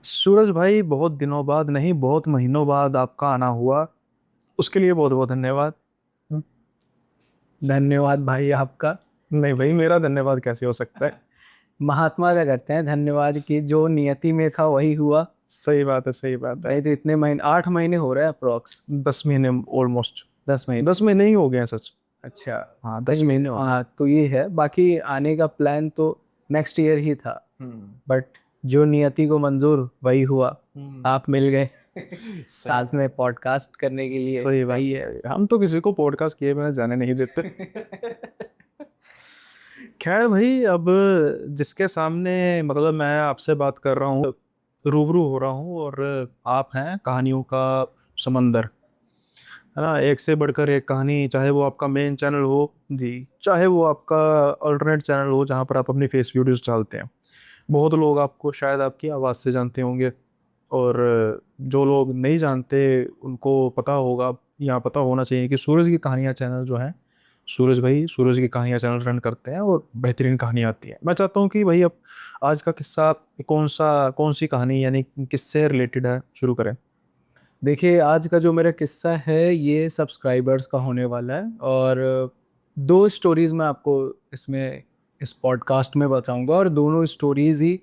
सूरज भाई, बहुत दिनों बाद नहीं, बहुत महीनों बाद आपका आना हुआ। उसके लिए बहुत बहुत धन्यवाद। धन्यवाद भाई आपका। नहीं भाई, मेरा धन्यवाद कैसे हो सकता है। महात्मा का करते हैं धन्यवाद की जो नियति में था वही हुआ। सही बात है, सही बात है। नहीं तो इतने महीने 8 महीने हो रहे हैं अप्रोक्स। 10 महीने ऑलमोस्ट। 10 महीने। 10 महीने ही हो गए हैं सच। अच्छा। हाँ, दस नहीं महीने हो गए। हाँ तो ये है बाकी आने का प्लान तो नेक्स्ट ईयर ही था। हम्म। बट जो नियति को मंजूर वही हुआ। हम्म। आप मिल गए सही। साथ में पॉडकास्ट करने के लिए सही बात सही है। है, हम तो किसी को पॉडकास्ट किए बिना जाने नहीं देते। खैर भाई, अब जिसके सामने मतलब मैं आपसे बात कर रहा हूँ, रूबरू हो रहा हूँ, और आप हैं कहानियों का समंदर, है ना। एक से बढ़कर एक कहानी, चाहे वो आपका मेन चैनल हो, जी। चाहे वो आपका अल्टरनेट चैनल हो जहाँ पर आप अपनी फेस वीडियोस डालते हैं। बहुत लोग आपको शायद आपकी आवाज़ से जानते होंगे, और जो लोग नहीं जानते उनको पता होगा या पता होना चाहिए कि सूरज की कहानियाँ चैनल जो है, सूरज भाई सूरज की कहानियाँ चैनल रन करते हैं और बेहतरीन कहानियाँ आती हैं। मैं चाहता हूँ कि भाई अब आज का किस्सा कौन सी कहानी, यानी किससे रिलेटेड है, शुरू करें। देखिए आज का जो मेरा किस्सा है ये सब्सक्राइबर्स का होने वाला है और दो स्टोरीज मैं आपको इसमें इस पॉडकास्ट में बताऊंगा और दोनों स्टोरीज ही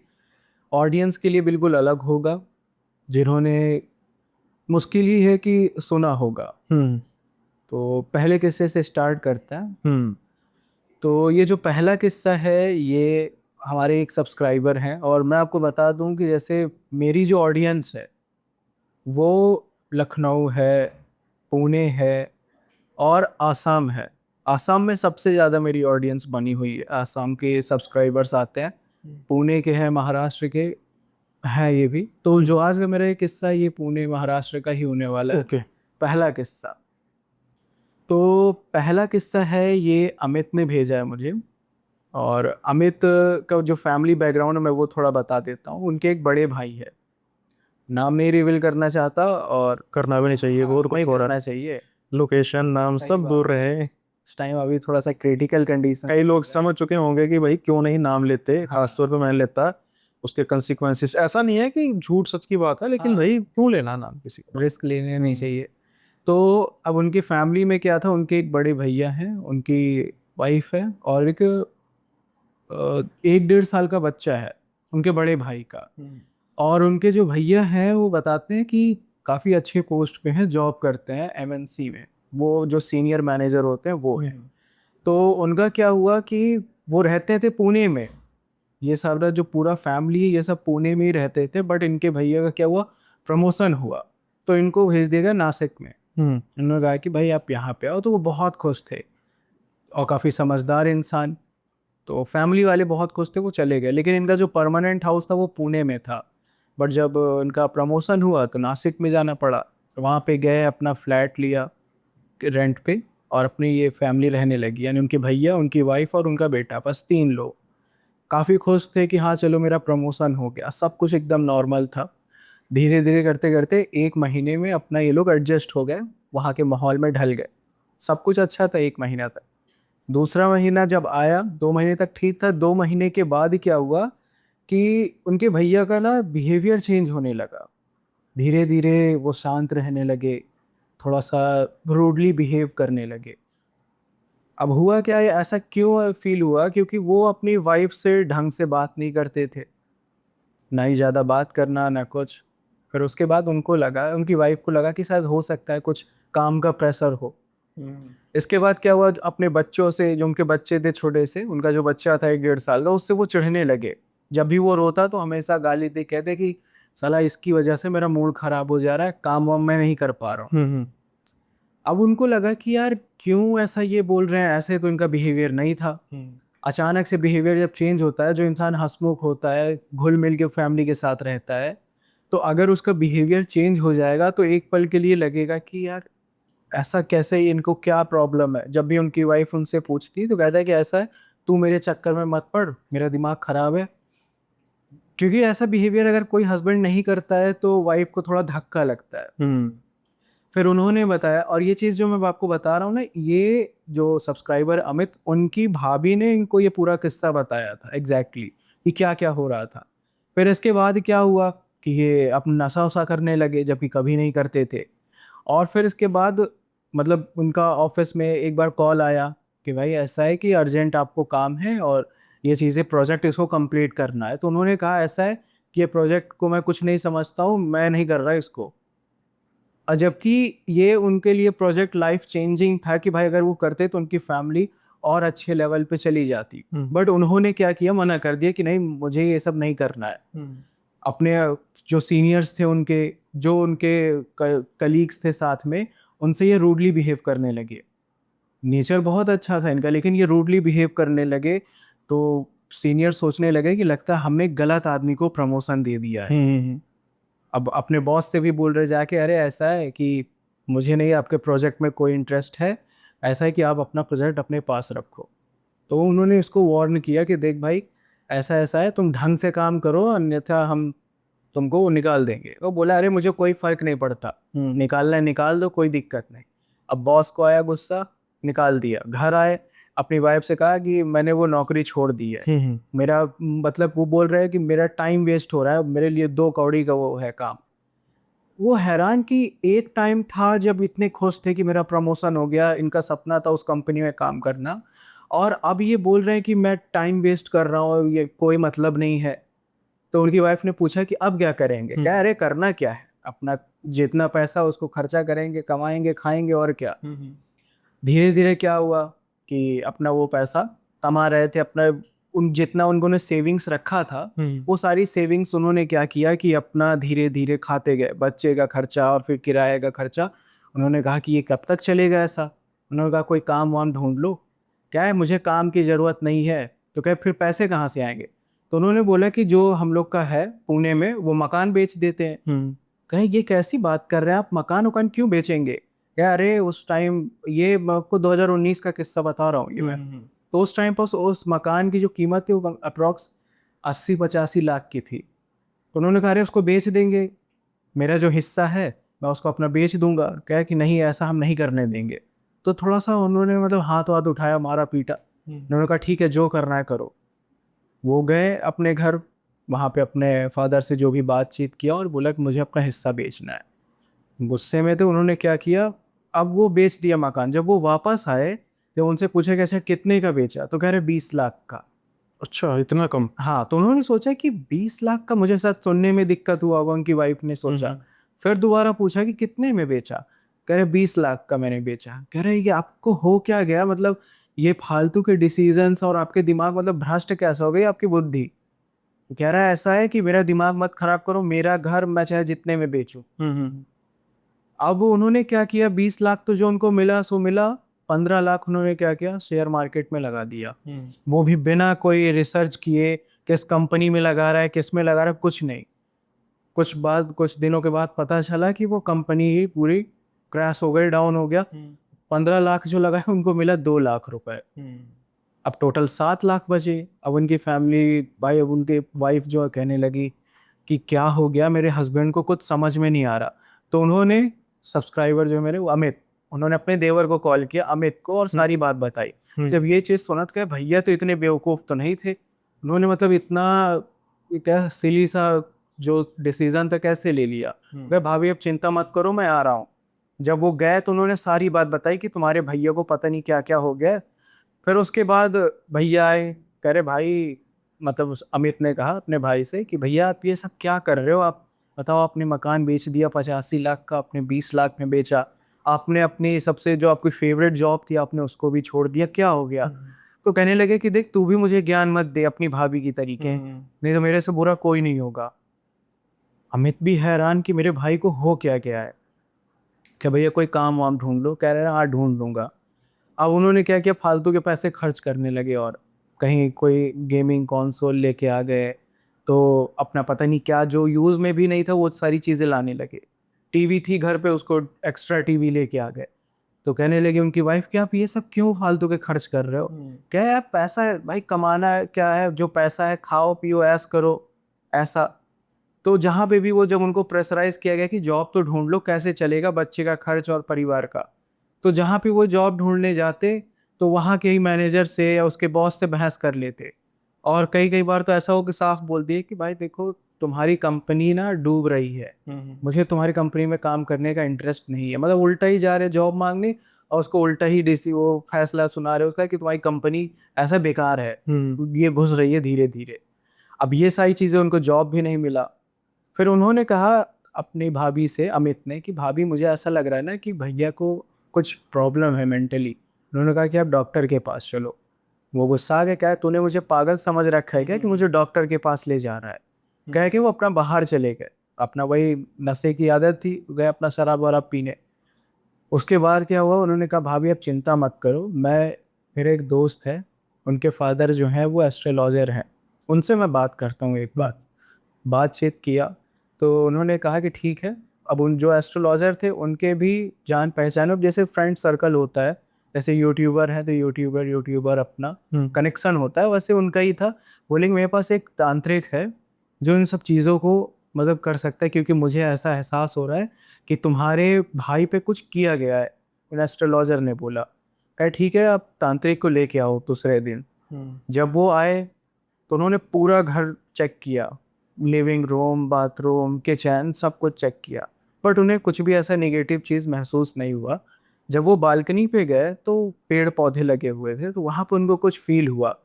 ऑडियंस के लिए बिल्कुल अलग होगा जिन्होंने मुश्किल ही है कि सुना होगा। हम्म। तो पहले किस्से से स्टार्ट करते हैं। हम्म। तो ये जो पहला किस्सा है ये हमारे एक सब्सक्राइबर हैं और मैं आपको बता दूं कि जैसे मेरी जो ऑडियंस है वो लखनऊ है, पुणे है और आसाम है। आसाम में सबसे ज़्यादा मेरी ऑडियंस बनी हुई है, आसाम के सब्सक्राइबर्स आते हैं। पुणे के हैं, महाराष्ट्र के हैं ये भी। तो जो आज का मेरा ये किस्सा है ये पुणे महाराष्ट्र का ही होने वाला है। ओके। पहला किस्सा। तो पहला किस्सा है ये अमित ने भेजा है मुझे। और अमित का जो फैमिली बैकग्राउंड है मैं वो थोड़ा बता देता हूँ। उनके एक बड़े भाई है, नाम नहीं रिवील करना चाहता और करना भी नहीं चाहिए, बहुत कुछ नहीं हो रहा करना चाहिए। है, लोकेशन नाम सही सब बात दूर है। रहे। इस टाइम अभी थोड़ा सा क्रिटिकल कंडीशन कई लोग समझ चुके होंगे कि भाई क्यों नहीं नाम लेते, हाँ खासतौर पे मैं लेता। उसके कंसिक्वेंसेस, ऐसा नहीं है कि झूठ सच की बात है, लेकिन हाँ भाई क्यों लेना नाम किसी का। रिस्क लेने नहीं चाहिए। तो अब उनकी फैमिली में क्या था, उनके एक बड़े भैया हैं, उनकी वाइफ है और एक 1 डेढ़ साल का बच्चा है उनके बड़े भाई का। और उनके जो भैया हैं वो बताते हैं कि काफ़ी अच्छे पोस्ट पे हैं, जॉब करते हैं एमएनसी में। वो जो सीनियर मैनेजर होते हैं वो हैं। तो उनका क्या हुआ कि वो रहते थे पुणे में। ये सारा जो पूरा फैमिली है ये सब पुणे में ही रहते थे, बट इनके भैया का क्या हुआ, प्रमोशन हुआ तो इनको भेज दिया गया नासिक में। हम्म। उन्होंने कहा कि भाई आप यहाँ पे आओ, तो वो बहुत खुश थे और काफ़ी समझदार इंसान। तो फैमिली वाले बहुत खुश थे, वो चले गए। लेकिन इनका जो परमानेंट हाउस था वो पुणे में था। बट जब इनका प्रमोशन हुआ तो नासिक में जाना पड़ा। तो वहाँ पे गए, अपना फ्लैट लिया रेंट पे और अपनी ये फैमिली रहने लगी, यानी उनके भैया, उनकी वाइफ और उनका बेटा, बस 3 लोग। काफ़ी खुश थे कि हाँ चलो मेरा प्रमोशन हो गया, सब कुछ एकदम नॉर्मल था। धीरे धीरे करते करते 1 महीने में अपना ये लोग एडजस्ट हो गए, वहाँ के माहौल में ढल गए। सब कुछ अच्छा था 1 महीना तक। दूसरा महीना जब आया, 2 महीने तक ठीक था। 2 महीने के बाद क्या हुआ कि उनके भैया का ना बिहेवियर चेंज होने लगा। धीरे धीरे वो शांत रहने लगे, थोड़ा सा रूडली बिहेव करने लगे। अब हुआ क्या, ये ऐसा क्यों फील हुआ, क्योंकि वो अपनी वाइफ से ढंग से बात नहीं करते थे, ना ही ज़्यादा बात करना ना कुछ। फिर उसके बाद उनको लगा, उनकी वाइफ को लगा कि शायद हो सकता है कुछ काम का प्रेशर हो। इसके बाद क्या हुआ, अपने बच्चों से, जो उनके बच्चे थे छोटे से, उनका जो बच्चा था 1 डेढ़ साल का, उससे वो चिढ़ने लगे। जब भी वो रोता तो हमेशा गाली दे, कहते कि साला इसकी वजह से मेरा मूड खराब हो जा रहा है, काम वाम मैं नहीं कर पा रहा हूँ। हम्म। अब उनको लगा कि यार क्यों ऐसा ये बोल रहे हैं, ऐसे तो इनका बिहेवियर नहीं था। हम्म। अचानक से बिहेवियर जब चेंज होता है, जो इंसान हंसमुख होता है, घुल मिल के फैमिली के साथ रहता है, तो अगर उसका बिहेवियर चेंज हो जाएगा तो एक पल के लिए लगेगा कि यार ऐसा कैसे, इनको क्या प्रॉब्लम है। जब भी उनकी वाइफ उनसे पूछती तो कहता है कि ऐसा है, तू मेरे चक्कर में मत पड़, मेरा दिमाग खराब है। क्योंकि ऐसा बिहेवियर अगर कोई हस्बैंड नहीं करता है तो वाइफ को थोड़ा धक्का लगता है। हम्म। फिर उन्होंने बताया, और ये चीज़ जो मैं आपको बता रहा हूँ ना, ये जो सब्सक्राइबर अमित, उनकी भाभी ने इनको ये पूरा किस्सा बताया था एग्जैक्टली कि क्या क्या हो रहा था। फिर इसके बाद क्या हुआ कि ये अपना नशा वशा करने लगे, जबकि कभी नहीं करते थे। और फिर इसके बाद मतलब उनका ऑफिस में एक बार कॉल आया कि भाई ऐसा है कि अर्जेंट आपको काम है और ये चीज़ें प्रोजेक्ट इसको कंप्लीट करना है। तो उन्होंने कहा ऐसा है कि ये प्रोजेक्ट को मैं कुछ नहीं समझता हूँ, मैं नहीं कर रहा इसको। और जबकि ये उनके लिए प्रोजेक्ट लाइफ चेंजिंग था कि भाई अगर वो करते तो उनकी फैमिली और अच्छे लेवल पे चली जाती। बट उन्होंने क्या किया, मना कर दिया कि नहीं, मुझे ये सब नहीं करना है। अपने जो सीनियर्स थे उनके, जो उनके कलीग्स थे साथ में, उनसे ये रूडली बिहेव करने लगे। नेचर बहुत अच्छा था इनका, लेकिन ये रूडली बिहेव करने लगे। तो सीनियर सोचने लगे कि लगता है हमने गलत आदमी को प्रमोशन दे दिया है। अब अपने बॉस से भी बोल रहे जाके, अरे ऐसा है कि मुझे नहीं आपके प्रोजेक्ट में कोई इंटरेस्ट है, ऐसा है कि आप अपना प्रोजेक्ट अपने पास रखो। तो उन्होंने इसको वार्न किया कि देख भाई, ऐसा ऐसा है, तुम ढंग से काम करो अन्यथा हम तुमको निकाल देंगे। वो बोला अरे मुझे कोई फ़र्क नहीं पड़ता, निकालना है निकाल दो, कोई दिक्कत नहीं। अब बॉस को आया गुस्सा, निकाल दिया। घर आए, अपनी वाइफ से कहा कि मैंने वो नौकरी छोड़ दी है। मेरा मतलब वो बोल रहे हैं कि मेरा टाइम वेस्ट हो रहा है, मेरे लिए 2 कौड़ी का वो है काम। वो हैरान कि एक टाइम था जब इतने खुश थे कि मेरा प्रमोशन हो गया, इनका सपना था उस कंपनी में काम करना, और अब ये बोल रहे हैं कि मैं टाइम वेस्ट कर रहा हूँ, ये कोई मतलब नहीं है। तो उनकी वाइफ ने पूछा कि अब क्या करेंगे? क्या अरे करना क्या है, अपना जितना पैसा उसको खर्चा करेंगे, कमाएंगे, खाएंगे, और क्या। धीरे धीरे क्या हुआ कि अपना वो पैसा कमा रहे थे, अपना उन जितना उन्होंने सेविंग्स रखा था, वो सारी सेविंग्स उन्होंने क्या किया कि अपना धीरे धीरे खाते गए, बच्चे का खर्चा और फिर किराए का खर्चा। उन्होंने कहा कि ये कब तक चलेगा ऐसा। उन्होंने कहा कोई काम वाम ढूंढ लो। क्या है, मुझे काम की ज़रूरत नहीं है। तो क्या फिर पैसे कहाँ से आएंगे? तो उन्होंने बोला कि जो हम लोग का है पुणे में, वो मकान बेच देते हैं। कहें ये कैसी बात कर रहे हैं आप, मकान वकान क्यों बेचेंगे? क्या अरे उस टाइम, ये मैं आपको 2019 का किस्सा बता रहा हूँ ये मैं। तो उस टाइम पर उस मकान की जो कीमत थी वो अप्रॉक्स 80-85 लाख की थी। तो उन्होंने कहा अरे उसको बेच देंगे, मेरा जो हिस्सा है मैं उसको अपना बेच दूंगा। क्या कि नहीं, ऐसा हम नहीं करने देंगे। तो थोड़ा सा उन्होंने मतलब हाथ वाथ उठाया, मारा पीटा। उन्होंने कहा ठीक है, जो करना है करो। वो गए अपने घर, वहाँ पे अपने फादर से जो भी बातचीत किया और बोला कि मुझे अपना हिस्सा बेचना है। गुस्से में थे, उन्होंने क्या किया, अब वो बेच दिया मकान। जब वो वापस आए, जब उनसे पूछा कि अच्छा कितने का बेचा, तो कह रहे 20 लाख का। अच्छा, इतना कम? हाँ, तो उन्होंने सोचा कि 20 लाख का, मुझे शायद सुनने में दिक्कत हुआ होगा, उनकी वाइफ ने सोचा। फिर दोबारा पूछा कि कितने में बेचा, कह रहे 20 लाख का मैंने बेचा। कह रहे ये आपको हो क्या गया, मतलब ये फालतू के डिसीजंस और आपके दिमाग मतलब भ्रष्ट कैसे हो गई आपकी बुद्धि। कह रहा है ऐसा है कि मेरा दिमाग मत खराब करो, मेरा घर मैं चाहे जितने में बेचूं। अब उन्होंने क्या किया, 20 लाख तो जो उनको मिला सो मिला, 15 लाख उन्होंने क्या किया, शेयर मार्केट में लगा दिया। वो भी बिना कोई रिसर्च किए, किस कंपनी में लगा रहा है, किस में लगा रहा है, कुछ नहीं। कुछ दिनों के बाद पता चला कि वो कंपनी ही पूरी क्रैश हो गई, डाउन हो गया। 15 लाख जो लगा है उनको मिला 2 लाख रुपए। अब टोटल 7 लाख बचे। अब उनकी फैमिली भाई, अब उनके वाइफ जो है कहने लगी कि क्या हो गया, मेरे हस्बैंड को कुछ समझ में नहीं आ रहा। तो उन्होंने, सब्सक्राइबर जो है मेरे, वो अमित, उन्होंने अपने देवर को कॉल किया, अमित को, और सारी बात बताई। जब ये चीज़ सुना तो क्या, भैया तो इतने बेवकूफ़ तो नहीं थे। उन्होंने मतलब इतना ये क्या सिली सा जो डिसीजन था कैसे ले लिया। कहा भाभी अब चिंता मत करो, मैं आ रहा हूँ। जब वो गए तो उन्होंने सारी बात बताई कि तुम्हारे भैया को पता नहीं क्या क्या हो गया। फिर उसके बाद भैया आए, कह रहे भाई, मतलब उस अमित ने कहा अपने भाई से कि भैया आप ये सब क्या कर रहे हो, आप बताओ, आपने मकान बेच दिया 85 लाख का, आपने 20 लाख में बेचा, आपने अपनी सबसे जो आपकी फेवरेट जॉब थी आपने उसको भी छोड़ दिया, क्या हो गया? तो कहने लगे कि देख, तू भी मुझे ज्ञान मत दे अपनी भाभी की तरीके, नहीं तो मेरे से बुरा कोई नहीं होगा। अमित भी हैरान कि मेरे भाई को हो क्या गया है। क्या भैया कोई काम वाम ढूंढ लो, कह रहे हैं हाँ ढूंढ लूंगा। अब उन्होंने क्या किया, फालतू के पैसे खर्च करने लगे, और कहीं कोई गेमिंग कंसोल लेके आ गए, तो अपना पता नहीं क्या जो यूज़ में भी नहीं था वो सारी चीज़ें लाने लगे। टीवी थी घर पे, उसको एक्स्ट्रा टीवी लेके आ गए। तो कहने लगे उनकी वाइफ कि आप ये सब क्यों फालतू के खर्च कर रहे हो? क्या है, पैसा है भाई, कमाना है, क्या है, जो पैसा है खाओ पियो ऐश करो, ऐसा। तो जहाँ पे भी वो, जब उनको प्रेशराइज किया गया कि जॉब तो ढूंढ लो, कैसे चलेगा बच्चे का खर्च और परिवार का, तो जहाँ पे वो जॉब ढूंढने जाते, तो वहाँ के ही मैनेजर से या उसके बॉस से बहस कर लेते। और कई कई बार तो ऐसा हो कि साफ बोल दिए कि भाई देखो, तुम्हारी कंपनी ना डूब रही है, मुझे तुम्हारी कंपनी में काम करने का इंटरेस्ट नहीं है। मतलब उल्टा ही जा रहे जॉब मांगने, और उसको उल्टा ही डीसी वो फैसला सुना रहे उसका कि तुम्हारी कंपनी ऐसा बेकार है, ये घुस रही है धीरे धीरे। अब ये सारी चीज़ें, उनको जॉब भी नहीं मिला। फिर उन्होंने कहा अपनी भाभी से, अमित ने, कि भाभी मुझे ऐसा लग रहा है ना कि भैया को कुछ प्रॉब्लम है मेंटली। उन्होंने कहा कि आप डॉक्टर के पास चलो। वो गुस्सा आ गया, क्या तूने मुझे पागल समझ रखा है क्या कि मुझे डॉक्टर के पास ले जा रहा है। कह के वो अपना बाहर चले गए, अपना वही नशे की आदत थी, गए अपना शराब वराब पीने। उसके बाद क्या हुआ, उन्होंने कहा भाभी आप चिंता मत करो, मैं, मेरे एक दोस्त है, उनके फादर जो हैं वो एस्ट्रोलॉजर हैं, उनसे मैं बात करता हूँ एक बार। बातचीत किया तो उन्होंने कहा कि ठीक है। अब उन जो एस्ट्रोलॉजर थे उनके भी जान पहचान, अब जैसे फ्रेंड सर्कल होता है, जैसे यूट्यूबर है तो यूट्यूबर अपना कनेक्शन होता है, वैसे उनका ही था। बोले कि मेरे पास एक तांत्रिक है जो इन सब चीज़ों को मतलब कर सकता है, क्योंकि मुझे ऐसा एहसास हो रहा है कि तुम्हारे भाई पे कुछ किया गया है। उन एस्ट्रोलॉजर ने बोला, कहा ठीक है आप तांत्रिक को लेके आओ दूसरे दिन। जब वो आए तो उन्होंने पूरा घर चेक किया, लिविंग रूम, बाथरूम, किचन, सब कुछ चेक किया, बट उन्हें कुछ भी ऐसा नेगेटिव चीज़ महसूस नहीं हुआ। जब वो बालकनी पे गए तो पेड़ पौधे लगे हुए थे, तो वहाँ पे उनको कुछ फील हुआ।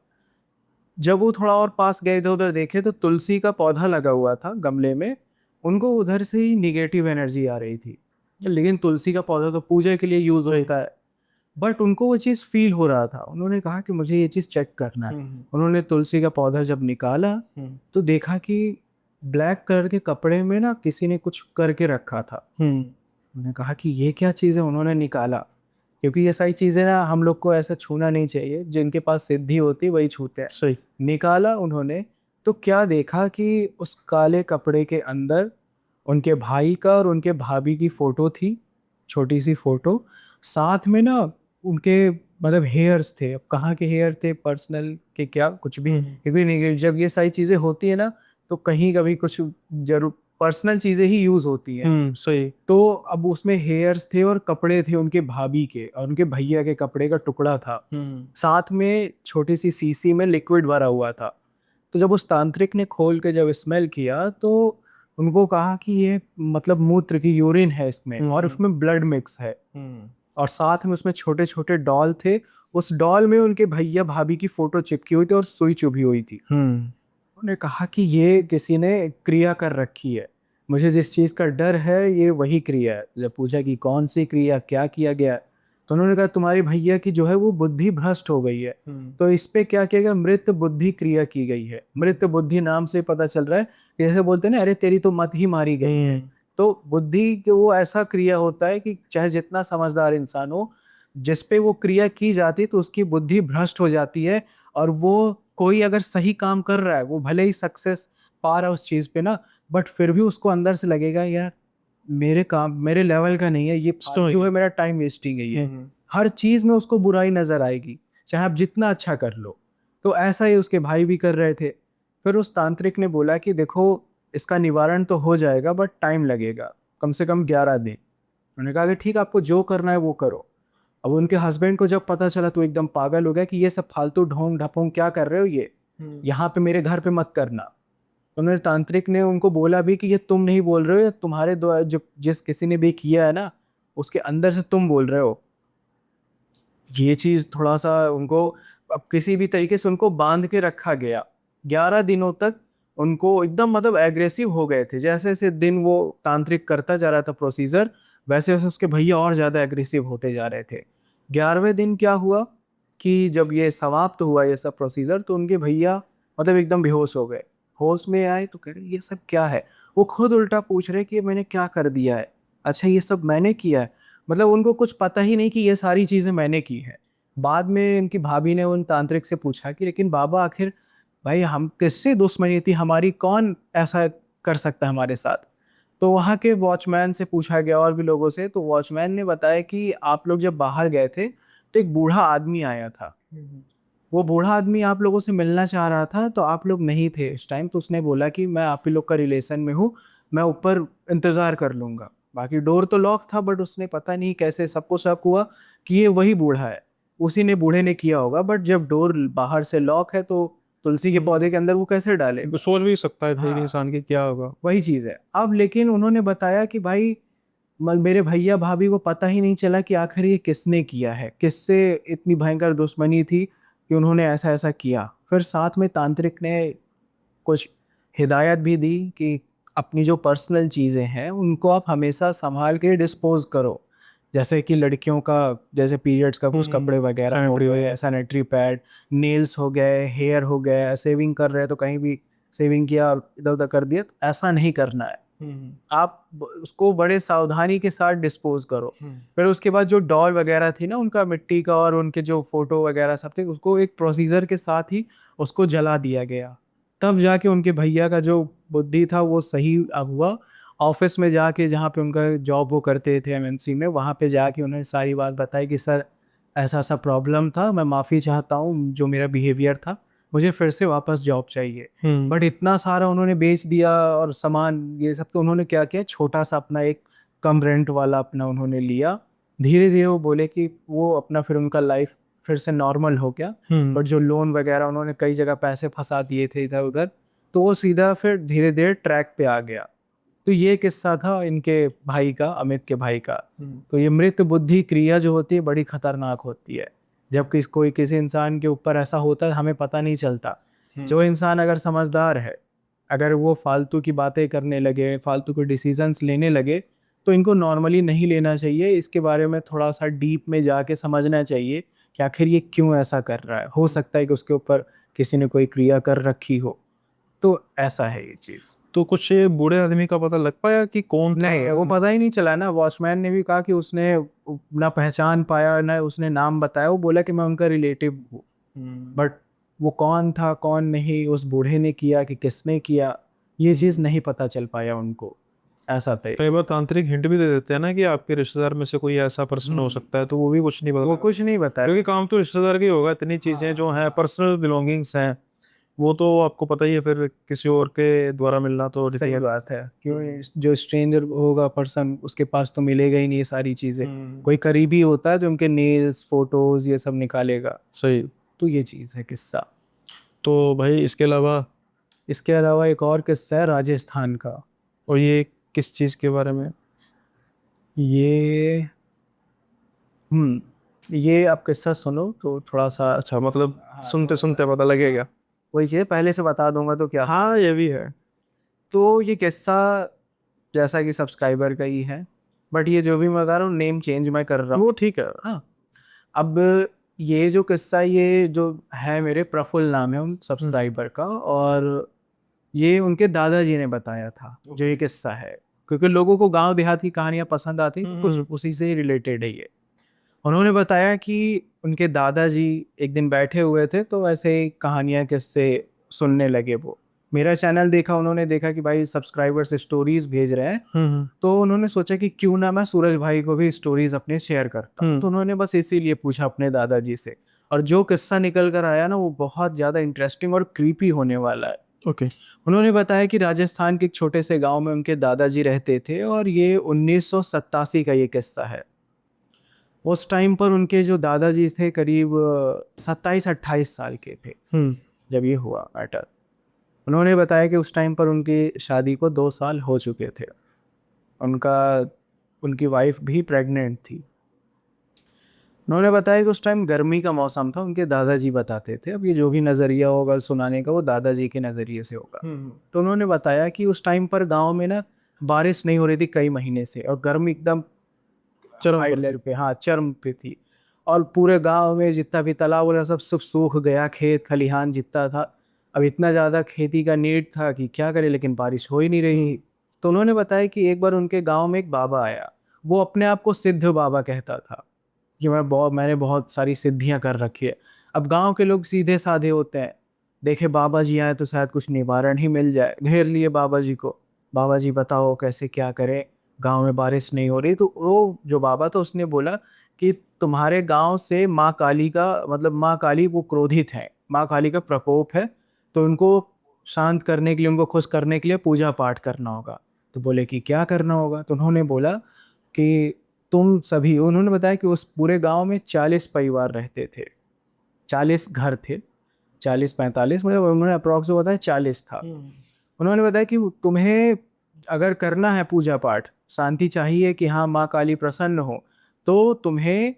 जब वो थोड़ा और पास गए, इधर उधर देखे तो तुलसी का पौधा लगा हुआ था गमले में। उनको उधर से ही निगेटिव एनर्जी आ रही थी, लेकिन तुलसी का पौधा तो पूजा के लिए यूज़ होता है। बट उनको वो चीज़ फील हो रहा था। उन्होंने कहा कि मुझे ये चीज़ चेक करना है। उन्होंने तुलसी का पौधा जब निकाला तो देखा कि ब्लैक कलर के कपड़े में ना किसी ने कुछ करके रखा था। उन्होंने कहा कि ये क्या चीज़ है। उन्होंने निकाला, क्योंकि ये सारी चीज़ें ना हम लोग को ऐसा छूना नहीं चाहिए, जिनके पास सिद्धि होती है वही छूते हैं। सही। निकाला उन्होंने, तो क्या देखा कि उस काले कपड़े के अंदर उनके भाई का और उनके भाभी की फ़ोटो थी, छोटी सी फ़ोटो। साथ में ना उनके मतलब हेयर्स थे। अब कहाँ के हेयर थे, पर्सनल के क्या, कुछ भी, क्योंकि जब ये सारी चीज़ें होती है ना तो कहीं कभी कुछ जरूर पर्सनल चीज़ें ही यूज़ होती हैं। सही। तो अब उसमें हेयर्स थे और कपड़े थे उनके भाभी के और उनके भैया के कपड़े का टुकड़ा था। साथ में छोटी सी सीसी में लिक्विड भरा हुआ था। तो जब उस तांत्रिक ने खोल के जब स्मेल किया तो उनको कहा कि ये मतलब मूत्र की, यूरिन है इसमें, और उसमें ब्लड मिक्स है। और साथ में उसमें छोटे छोटे डॉल थे। उस डॉल में उनके भैया भाभी की फोटो चिपकी हुई थी और सुई चुभी हुई थी। उन्होंने कहा कि ये किसी ने क्रिया कर रखी है, मुझे जिस चीज़ का डर है ये वही क्रिया है। जब पूछा कि कौन सी क्रिया, क्या किया गया, तो उन्होंने कहा तुम्हारी भैया की जो है वो बुद्धि भ्रष्ट हो गई है, तो इस पे क्या किया गया, मृत बुद्धि क्रिया की गई है। मृत बुद्धि नाम से पता चल रहा है कि जैसे बोलते हैं ना, अरे तेरी तो मत ही मारी गई है। तो बुद्धि के वो ऐसा क्रिया होता है कि चाहे जितना समझदार इंसान हो, जिस पे वो क्रिया की जाती है तो उसकी बुद्धि भ्रष्ट हो जाती है। और वो कोई अगर सही काम कर रहा है, वो भले ही सक्सेस पा रहा है उस चीज़ पे ना, बट फिर भी उसको अंदर से लगेगा यार मेरे काम मेरे लेवल का नहीं है, ये फालतू है, मेरा टाइम वेस्टिंग है ये। हर चीज़ में उसको बुराई नज़र आएगी, चाहे आप जितना अच्छा कर लो। तो ऐसा ही उसके भाई भी कर रहे थे। फिर उस तांत्रिक ने बोला कि देखो इसका निवारण तो हो जाएगा बट टाइम लगेगा, कम से कम 11 दिन। उन्होंने कहा कि ठीक, आपको जो करना है वो करो। अब उनके हस्बैंड को जब पता चला तो एकदम पागल हो गया कि ये सब फालतू ढोंग ढपोंग क्या कर रहे हो, ये यहाँ पे मेरे घर पे मत करना। तो उन्होंने तांत्रिक ने उनको बोला भी कि ये तुम नहीं बोल रहे हो, ये तुम्हारे द्वारा जो जिस किसी ने भी किया है ना उसके अंदर से तुम बोल रहे हो। ये चीज़ थोड़ा सा उनको, अब किसी भी तरीके से उनको बांध के रखा गया 11 दिनों तक। उनको एकदम मतलब एग्रेसिव हो गए थे। जैसे जैसे दिन वो तांत्रिक करता जा रहा था प्रोसीजर, वैसे वैसे उसके भैया और ज़्यादा एग्रेसिव होते जा रहे थे। 11वें दिन क्या हुआ कि जब ये समाप्त हुआ ये सब प्रोसीजर, तो उनके भैया मतलब एकदम बेहोश हो गए। होश में आए तो कह रहे ये सब क्या है। वो खुद उल्टा पूछ रहे कि ये मैंने क्या कर दिया है, अच्छा ये सब मैंने किया है। मतलब उनको कुछ पता ही नहीं कि ये सारी चीज़ें मैंने की हैं। बाद में इनकी भाभी ने उन तांत्रिक से पूछा कि लेकिन बाबा आखिर भाई हम किससे दुश्मनी थी हमारी, कौन ऐसा कर सकता है हमारे साथ। तो वहाँ के वॉचमैन से पूछा गया और भी लोगों से, तो वॉचमैन ने बताया कि आप लोग जब बाहर गए थे तो एक बूढ़ा आदमी आया था। वो बूढ़ा आदमी आप लोगों से मिलना चाह रहा था, तो आप लोग नहीं थे इस टाइम, तो उसने बोला कि मैं आप ही लोग का रिलेशन में हूँ, मैं ऊपर इंतज़ार कर लूँगा। बाकी डोर तो लॉक था, बट उसने पता नहीं कैसे सबको शक हुआ कि ये वही बूढ़ा है, उसी ने बूढ़े ने किया होगा। बट जब डोर बाहर से लॉक है तो तुलसी के पौधे के अंदर वो कैसे डाले? वो सोच भी सकता है हाँ। एक इंसान की क्या होगा। वही चीज़ है। अब लेकिन उन्होंने बताया कि भाई मेरे भैया भाभी को पता ही नहीं चला कि आखिर ये किसने किया है, किससे इतनी भयंकर दुश्मनी थी कि उन्होंने ऐसा ऐसा किया। फिर साथ में तांत्रिक ने कुछ हिदायत भी दी कि अपनी जो पर्सनल चीज़ें हैं उनको आप हमेशा संभाल के डिस्पोज करो, जैसे कि लड़कियों का जैसे पीरियड्स का कुछ कपड़े वगैरह हो गए, सैनिटरी पैड, नेल्स हो गए, हेयर हो गया, सेविंग कर रहे हैं तो कहीं भी सेविंग किया और इधर उधर कर दिया, तो ऐसा नहीं करना है। आप उसको बड़े सावधानी के साथ डिस्पोज करो। फिर उसके बाद जो डॉल वगैरह थी ना उनका मिट्टी का और उनके जो फोटो वगैरह सब थे, उसको एक प्रोसीजर के साथ ही उसको जला दिया गया। तब जाके उनके भैया का जो बुद्धि था वो सही अब हुआ। ऑफिस में जाके जहाँ पे उनका जॉब वो करते थे एमएनसी में, वहाँ पे जाके उन्हें सारी बात बताई कि सर ऐसा ऐसा प्रॉब्लम था, मैं माफ़ी चाहता हूँ जो मेरा बिहेवियर था, मुझे फिर से वापस जॉब चाहिए। बट इतना सारा उन्होंने बेच दिया और सामान ये सब, तो उन्होंने क्या किया, छोटा सा अपना एक कम रेंट वाला अपना उन्होंने लिया। धीरे धीरे वो बोले कि वो अपना फिर उनका लाइफ फिर से नॉर्मल हो गया। बट जो लोन वगैरह उन्होंने कई जगह पैसे फंसा दिए थे इधर उधर, तो वो सीधा फिर धीरे धीरे ट्रैक पे आ गया। तो ये किस्सा था इनके भाई का, अमित के भाई का। तो ये मृत बुद्धि क्रिया जो होती है बड़ी खतरनाक होती है। जब कोई किसी इंसान के ऊपर ऐसा होता है हमें पता नहीं चलता। जो इंसान अगर समझदार है, अगर वो फालतू की बातें करने लगे, फालतू के डिसीजंस लेने लगे, तो इनको नॉर्मली नहीं लेना चाहिए। इसके बारे में थोड़ा सा डीप में जाके समझना चाहिए कि आखिर ये क्यों ऐसा कर रहा है। हो सकता है कि उसके ऊपर किसी ने कोई क्रिया कर रखी हो। तो ऐसा है ये चीज़। तो कुछ ये बूढ़े आदमी का पता लग पाया कि कौन था? नहीं, वो पता ही नहीं चला ना। वॉचमैन ने भी कहा कि उसने ना पहचान पाया ना उसने नाम बताया। वो बोला कि मैं उनका रिलेटिव हूँ, बट वो कौन था कौन नहीं, उस बूढ़े ने किया कि किसने किया, ये चीज़ नहीं पता चल पाया उनको। ऐसा था। कई बार तांत्रिक हिंट भी दे देते हैं ना कि आपके रिश्तेदार में से कोई ऐसा पर्सन हो सकता है, तो वो भी कुछ नहीं वो बता, कुछ नहीं बताया। क्योंकि काम तो रिश्तेदार का ही होगा। इतनी चीजें जो हैं पर्सनल बिलोंगिंग्स हैं, वो तो आपको पता ही है, फिर किसी और के द्वारा मिलना तो सही difficult। बात है, क्यों जो स्ट्रेंजर होगा पर्सन उसके पास तो मिलेगा ही नहीं ये सारी चीज़ें। कोई करीबी होता है जो उनके नेल्स फोटोज ये सब निकालेगा। सही। तो ये चीज़ है किस्सा। तो भाई इसके अलावा, इसके अलावा एक और किस्सा है राजस्थान का। और ये किस चीज के बारे में? ये ये आप किस्सा सुनो तो थोड़ा सा। अच्छा, मतलब हाँ, सुनते थोड़ा सुनते सा पता लगेगा। वही चीज़ पहले से बता दूंगा तो क्या। हाँ, ये भी है। तो ये किस्सा जैसा कि सब्सक्राइबर का ही है, बट ये जो भी मैं बता रहा हूँ नेम चेंज मैं कर रहा हूँ। वो ठीक है। हाँ। अब ये जो किस्सा, ये जो है, मेरे प्रफुल्ल नाम है उन सब्सक्राइबर का, और ये उनके दादाजी ने बताया था जो ये किस्सा है। क्योंकि लोगों को गांव देहात की कहानियां पसंद आती, तो कुछ उसी से रिलेटेड है ये। उन्होंने बताया कि उनके दादाजी एक दिन बैठे हुए थे तो ऐसे ही कहानियां किस्से सुनने लगे। वो मेरा चैनल देखा, उन्होंने देखा कि भाई सब्सक्राइबर्स स्टोरीज भेज रहे हैं, तो उन्होंने सोचा कि क्यों ना मैं सूरज भाई को भी स्टोरीज अपने शेयर करता हूं। तो उन्होंने बस इसीलिए पूछा अपने दादाजी से, और जो किस्सा निकल कर आया ना वो बहुत ज़्यादा इंटरेस्टिंग और क्रीपी होने वाला है। ओके। उन्होंने बताया कि राजस्थान के एक छोटे से गांव में उनके दादाजी रहते थे, और ये 1987 का ये किस्सा है। उस टाइम पर उनके जो दादाजी थे करीब 27-28 साल के थे जब ये हुआ मैटर। उन्होंने बताया कि उस टाइम पर उनकी शादी को 2 साल हो चुके थे। उनका उनकी वाइफ भी प्रेग्नेंट थी। उन्होंने बताया कि उस टाइम गर्मी का मौसम था, उनके दादाजी बताते थे। अब ये जो भी नज़रिया होगा सुनाने का वो दादाजी के नज़रिए से होगा। तो उन्होंने बताया कि उस टाइम पर गांव में ना बारिश नहीं हो रही थी कई महीने से, और गर्मी एकदम हाई लेवल पे, हाँ, चरम पे थी। और पूरे गांव में जितना भी तालाब वगैरह सब सूख गया, खेत खलिहान जितना था। अब इतना ज़्यादा खेती का नीड था कि क्या करे, लेकिन बारिश हो ही नहीं रही। तो उन्होंने बताया कि एक बार उनके गांव में एक बाबा आया। वो अपने आप को सिद्ध बाबा कहता था कि मैंने बहुत सारी सिद्धियां कर रखी है। अब गांव के लोग सीधे साधे होते हैं, देखे बाबा जी आए तो शायद कुछ निवारण ही मिल जाए, घेर लिए बाबा जी को। बाबा जी बताओ कैसे क्या करें, गांव में बारिश नहीं हो रही। तो वो जो बाबा था उसने बोला कि तुम्हारे गांव से माँ काली का, मतलब माँ काली वो क्रोधित है, माँ काली का प्रकोप है, तो उनको शांत करने के लिए, उनको खुश करने के लिए पूजा पाठ करना होगा। तो बोले कि क्या करना होगा। तो उन्होंने बोला कि तुम सभी, उन्होंने बताया कि उस पूरे गांव में 40 परिवार रहते थे, 40 घर थे। 40-45, मतलब उन्होंने अप्रॉक्स बताया 40 था। उन्होंने बताया कि तुम्हें अगर करना है पूजा पाठ, शांति चाहिए कि हाँ माँ काली प्रसन्न हो, तो तुम्हें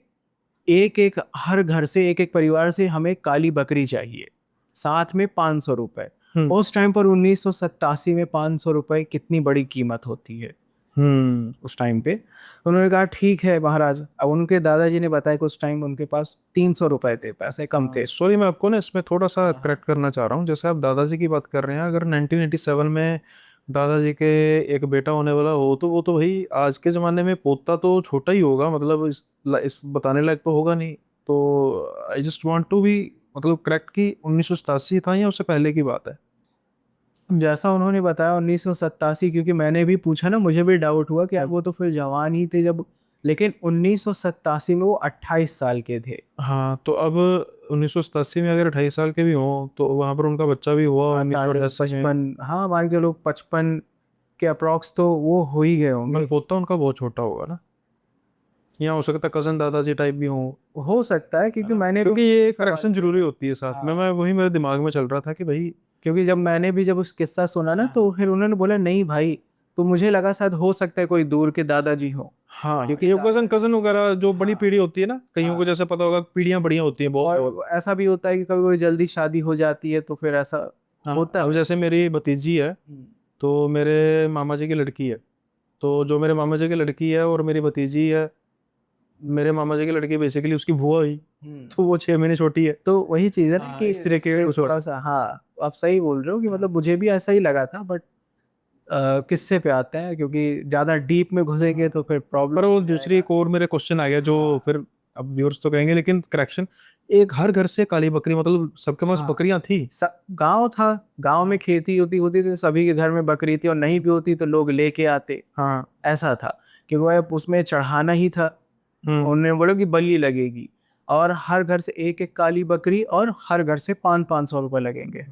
एक एक हर घर से, एक एक परिवार से हमें काली बकरी चाहिए, साथ में 500 रुपये। हम्म। उस टाइम पर 1987 में 500 रुपये कितनी बड़ी कीमत होती है उस टाइम पे। तो उन्होंने कहा ठीक है महाराज। अब उनके दादाजी ने बताया कि उस टाइम उनके पास 300 रुपये थे, पैसे कम थे। सॉरी, मैं आपको ना इसमें थोड़ा सा हाँ। करेक्ट करना चाह रहा हूँ। जैसे आप दादाजी की बात कर रहे हैं, अगर 1987 में दादाजी के एक बेटा होने वाला हो तो वो तो भाई आज के ज़माने में पोता तो छोटा ही होगा, मतलब इस बताने लायक तो होगा नहीं। तो I just want to be मतलब करेक्ट कि 1987 था या उससे पहले की बात है? जैसा उन्होंने बताया 1987, क्योंकि मैंने भी पूछा ना, मुझे भी डाउट हुआ कि यार वो तो फिर जवान ही थे जब, लेकिन 1987 में वो 28 साल के थे। हाँ, तो अब 1987 में अगर 28 साल के भी हों तो वहाँ पर उनका बच्चा भी हुआ 1988 में। 55, हाँ मान के लोग 55 के अप्रॉक्स तो वो हो ही गए मन होंगे। पोता उनका बहुत छोटा होगा ना, या हो सकता है कजन दादाजी टाइप भी हों, हो सकता है, है क्योंकि ना? मैंने भी क्योंकि ये सवाल करेक्शन जरूरी किया। होती है साथ में। हाँ, मैं वही मेरे दिमाग में चल रहा था कि भाई। क्योंकि जब मैंने भी जब उस किस्सा सुना ना, तो फिर उन्होंने बोला नहीं भाई, तो मुझे लगा शायद हो सकता है कोई दूर के दादाजी हो, हाँ, क्योंकि ये कजन कजन वगैरह जो बड़ी हाँ पीढ़ी होती है ना, कईयों को हाँ। जैसे पता होगा पीढ़ियां बढ़िया होती हैं बहुत। और ऐसा भी होता है कि कभी कोई जल्दी शादी हो जाती है तो फिर ऐसा हाँ, होता अब है। जैसे मेरी भतीजी है, हम्म। तो मेरे मामा जी की लड़की है। तो जो मेरे मामा जी की लड़की है और मेरी भतीजी है, मेरे मामा जी की लड़की बेसिकली उसकी बुआ हुई। हम्म। तो वो 6 महीने छोटी है। तो वही चीज़ है ना हाँ, कि इस तरह के फिर कुछ और। थोड़ा सा, हाँ आप सही बोल रहे हो कि मतलब मुझे भी ऐसा ही लगा था, बट किस्से पे आते हैं, क्योंकि ज़्यादा डीप में घुसेंगे तो फिर पर प्रॉब्लम वो हो दूसरी जाएगा। एक और मेरे क्वेश्चन आ गया जो हाँ फिर अब व्यूअर्स तो कहेंगे, लेकिन करेक्शन, एक हर घर से काली बकरी मतलब सबके पास हाँ। बकरियां थी? गांव था, गांव में खेती होती होती थी, सभी के घर में बकरी थी, और नहीं भी होती तो लोग लेके आते। हाँ। ऐसा था कि वो उसमें चढ़ाना ही था। हम्म। उन्होंने बोला कि बलि लगेगी, और हर घर से एक एक काली बकरी, और हर घर से 500-500 रुपये लगेंगे।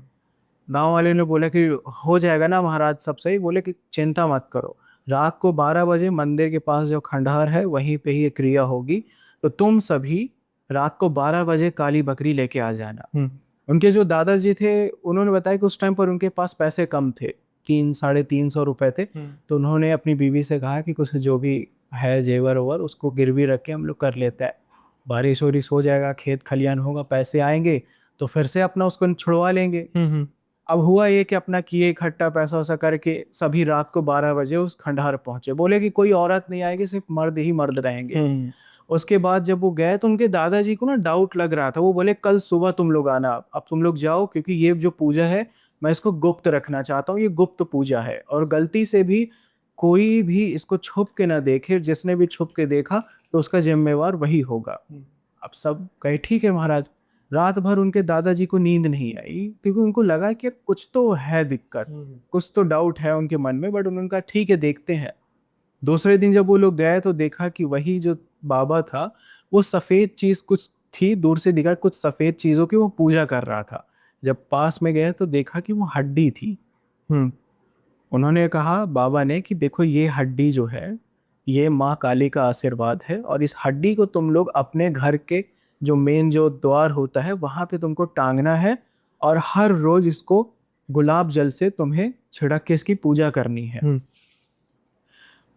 गांव वाले ने बोला कि हो जाएगा ना महाराज, सब सही। बोले कि चिंता मत करो, रात को 12 बजे मंदिर के पास जो खंडहर है वहीं पे ही ये क्रिया होगी, तो तुम सभी रात को 12 बजे काली बकरी लेके आ जाना। हम्म। उनके जो दादाजी थे, उन्होंने बताया कि उस टाइम पर उनके पास पैसे कम थे, 300-350 रुपये थे। तो उन्होंने अपनी बीवी से कहा कि कुछ जो भी है जेवर ओवर उसको गिरवी रख के हम लोग कर लेते हैं, बारिश वारिश हो जाएगा, खेत खलियान होगा, पैसे आएंगे तो फिर से अपना उसको छुड़वा लेंगे। हम्म। अब हुआ ये कि अपना किए इकट्ठा पैसा वैसा करके सभी रात को 12 बजे उस खंडहर पहुंचे। बोले कि कोई औरत नहीं आएगी, सिर्फ मर्द ही मर्द रहेंगे। हम्म। उसके बाद जब वो गए तो उनके दादाजी को ना डाउट लग रहा था। वो बोले कल सुबह तुम लोग आना, अब तुम लोग जाओ, क्योंकि ये जो पूजा है मैं इसको गुप्त रखना चाहता हूँ, ये गुप्त पूजा है, और गलती से भी कोई भी इसको छुप के ना देखे, जिसने भी छुप के देखा तो उसका जिम्मेवार वही होगा। अब सब कहे ठीक है महाराज। रात भर उनके दादाजी को नींद नहीं आई, क्योंकि उनको लगा कि कुछ तो है दिक्कत, कुछ तो डाउट है उनके मन में, बट उन्होंने कहा ठीक है देखते हैं। दूसरे दिन जब वो लोग गए तो देखा कि वही जो बाबा था, वो सफ़ेद चीज़ कुछ थी, दूर से दिखा कुछ सफ़ेद चीज़ों की वो पूजा कर रहा था। जब पास में गए तो देखा कि वो हड्डी थी। हम्म। उन्होंने कहा बाबा ने कि देखो ये हड्डी जो है, ये माँ काली का आशीर्वाद है, और इस हड्डी को तुम लोग अपने घर के जो मेन जो द्वार होता है वहाँ पे तुमको टांगना है, और हर रोज इसको गुलाब जल से तुम्हें छिड़क के इसकी पूजा करनी है। हम्म।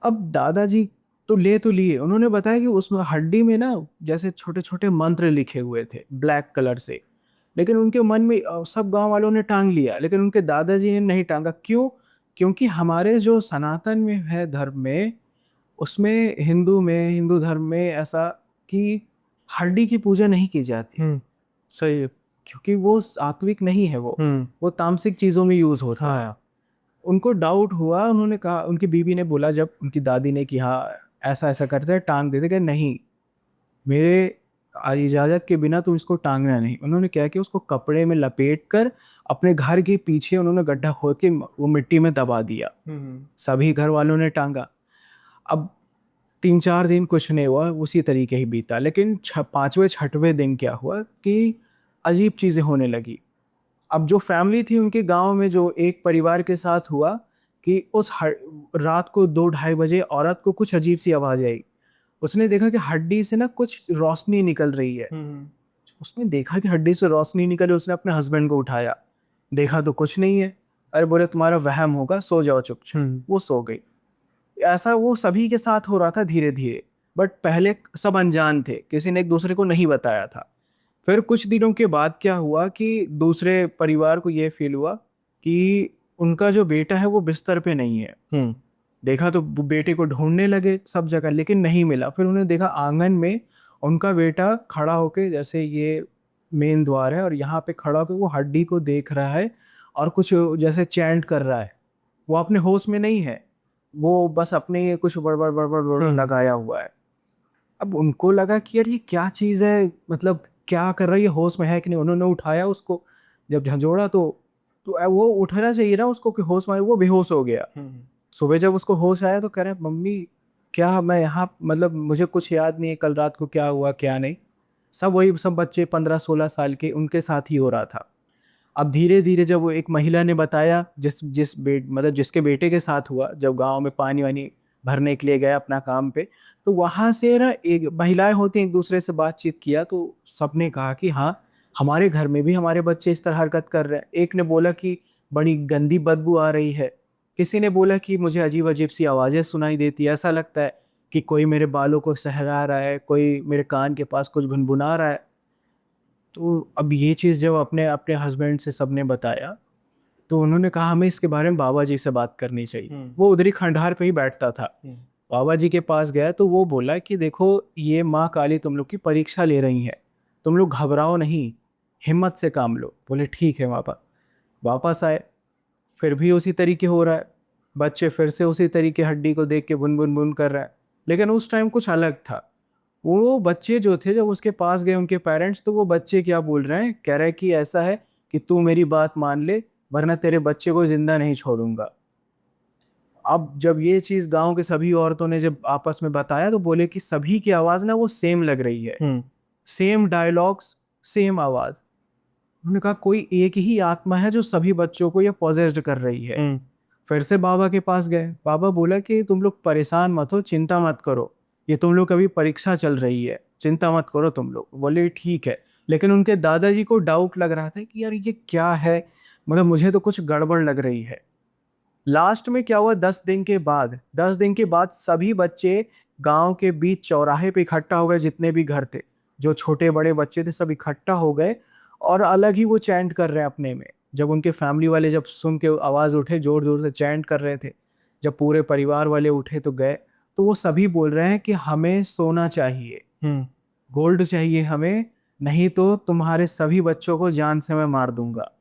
अब दादाजी तो लिए, उन्होंने बताया कि उसमें हड्डी में ना जैसे छोटे छोटे मंत्र लिखे हुए थे ब्लैक कलर से। लेकिन उनके मन में सब गांव वालों ने टांग लिया, लेकिन उनके दादाजी ने नहीं टांगा। क्यों? क्योंकि हमारे जो सनातन में है धर्म में, उसमें हिंदू धर्म में ऐसा कि हड्डी की पूजा नहीं की जाती, हम्म। सही है। क्योंकि वो सात्विक नहीं है, हम्म। वो तामसिक चीज़ों में यूज़ होता है। हाँ। उनको डाउट हुआ, उन्होंने कहा, उनकी बीवी ने बोला जब उनकी दादी ने कि हाँ ऐसा ऐसा करते हैं टांग देते, कि नहीं, मेरे इजाज़त के बिना तुम इसको टांगना नहीं। उन्होंने क्या किया, उसको कपड़े में लपेट कर अपने घर के पीछे उन्होंने गड्ढा खोद के वो मिट्टी में दबा दिया। हम्म। सभी घर वालों ने टांगा। अब 3-4 दिन कुछ नहीं हुआ, उसी तरीके ही बीता। लेकिन 5वें 6वें दिन क्या हुआ कि अजीब चीज़ें होने लगी। अब जो फैमिली थी उनके गांव में, जो एक परिवार के साथ हुआ कि रात को 2-2:30 बजे औरत को कुछ अजीब सी आवाज़ आई। उसने देखा कि हड्डी से ना कुछ रोशनी निकल रही है। हम्म। उसने देखा कि हड्डी से रोशनी निकली, उसने अपने हस्बैंड को उठाया, देखा तो कुछ नहीं है। अरे बोले तुम्हारा वहम होगा, सो जाओ चुपचाप। वो सो गई। ऐसा वो सभी के साथ हो रहा था धीरे धीरे, बट पहले सब अनजान थे, किसी ने एक दूसरे को नहीं बताया था। फिर कुछ दिनों के बाद क्या हुआ कि दूसरे परिवार को ये फील हुआ कि उनका जो बेटा है वो बिस्तर पे नहीं है। देखा तो बेटे को ढूंढने लगे सब जगह, लेकिन नहीं मिला। फिर उन्होंने देखा आंगन में उनका बेटा खड़ा होके, जैसे ये मेन द्वार है और यहाँ पे खड़ा होकर वो हड्डी को देख रहा है और कुछ जैसे चैंट कर रहा है। वो अपने होश में नहीं है, वो बस अपने कुछ बड़बड़ बड़बड़ बड़बड़ लगाया हुआ है। अब उनको लगा कि यार ये क्या चीज़ है, मतलब क्या कर रहा है ये, होश में है कि नहीं। उन्होंने उठाया उसको, जब झंझोड़ा तो वो उठना चाहिए ना उसको कि होश में, वो बेहोश हो गया। सुबह जब उसको होश आया तो कह रहा है मम्मी क्या मैं यहाँ, मतलब मुझे कुछ याद नहीं है कल रात को क्या हुआ क्या नहीं। सब वही सब बच्चे 15-16 साल के उनके साथ ही हो रहा था। अब धीरे धीरे जब वो एक महिला ने बताया, जिस जिस मतलब जिसके बेटे के साथ हुआ, जब गांव में पानी वानी भरने के लिए गया अपना काम पे, तो वहाँ से ना एक महिलाएं होती हैं, एक दूसरे से बातचीत किया तो सबने कहा कि हाँ हमारे घर में भी हमारे बच्चे इस तरह हरकत कर रहे हैं। एक ने बोला कि बड़ी गंदी बदबू आ रही है, किसी ने बोला कि मुझे अजीब अजीब सी आवाज़ें सुनाई देती है, ऐसा लगता है कि कोई मेरे बालों को सहला रहा है, कोई मेरे कान के पास कुछ गुनगुना रहा है। तो अब ये चीज़ जब अपने अपने हस्बैंड से सबने बताया तो उन्होंने कहा हमें इसके बारे में बाबा जी से बात करनी चाहिए। वो उधर ही खंडहर पे ही बैठता था। बाबा जी के पास गया तो वो बोला कि देखो ये माँ काली तुम लोग की परीक्षा ले रही है, तुम लोग घबराओ नहीं, हिम्मत से काम लो। बोले ठीक है बाबा। वापस आए, फिर भी उसी तरीके हो रहा है, बच्चे फिर से उसी तरीके हड्डी को देख के बुन बुन बुन कर रहा है। लेकिन उस टाइम कुछ अलग था। वो बच्चे जो थे जब उसके पास गए उनके पेरेंट्स, तो वो बच्चे क्या बोल रहे हैं, कह रहे हैं कि ऐसा है कि तू मेरी बात मान ले वरना तेरे बच्चे को जिंदा नहीं छोड़ूंगा। अब जब ये चीज गांव के सभी औरतों ने जब आपस में बताया तो बोले कि सभी की आवाज ना वो सेम लग रही है, सेम डायलॉग्स, सेम आवाज। उन्होंने कहा कोई एक ही आत्मा है जो सभी बच्चों को ये पॉजेस्ड कर रही है। फिर से बाबा के पास गए, बाबा बोला कि तुम लोग परेशान मत हो, चिंता मत करो, ये तुम लोग अभी परीक्षा चल रही है, चिंता मत करो तुम लोग। बोले ठीक है। लेकिन उनके दादाजी को डाउट लग रहा था कि यार ये क्या है, मतलब मुझे तो कुछ गड़बड़ लग रही है। लास्ट में क्या हुआ, 10 दिन के बाद सभी बच्चे गांव के बीच चौराहे पे इकट्ठा हो गए, जितने भी घर थे, जो छोटे बड़े बच्चे थे सब इकट्ठा हो गए और अलग ही वो चैंट कर रहे हैं अपने में। जब उनके फैमिली वाले जब सुन के आवाज़ उठे, जोर जोर से चैंट कर रहे थे, जब पूरे परिवार वाले उठे तो गए, तो वो सभी बोल रहे हैं कि हमें सोना चाहिए, गोल्ड चाहिए हमें, नहीं तो तुम्हारे सभी बच्चों को जान से मैं मार दूंगा।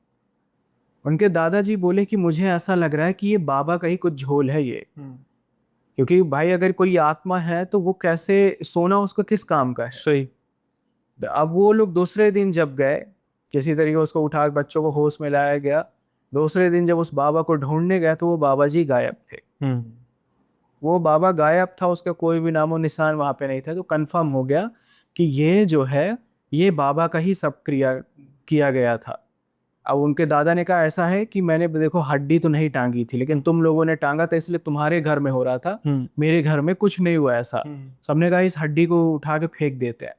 उनके दादाजी बोले कि मुझे ऐसा लग रहा है कि ये बाबा का ही कुछ झोल है ये, क्योंकि भाई अगर कोई आत्मा है तो वो कैसे, सोना उसको किस काम का है। सही। अब वो लोग दूसरे दिन जब गए, किसी तरीके उसको उठा के बच्चों को होश में लाया गया। दूसरे दिन जब उस बाबा को ढूंढने गए तो वो बाबा जी गायब थे। वो बाबा गायब था, उसका कोई भी नामो निशान वहां पे नहीं था। तो कंफर्म हो गया कि ये जो है ये बाबा का ही सब क्रिया किया गया था। अब उनके दादा ने कहा ऐसा है कि मैंने देखो हड्डी तो नहीं टांगी थी, लेकिन तुम लोगों ने टांगा था इसलिए तुम्हारे घर में हो रहा था, मेरे घर में कुछ नहीं हुआ ऐसा। सबने कहा इस हड्डी को उठा के फेंक देते हैं।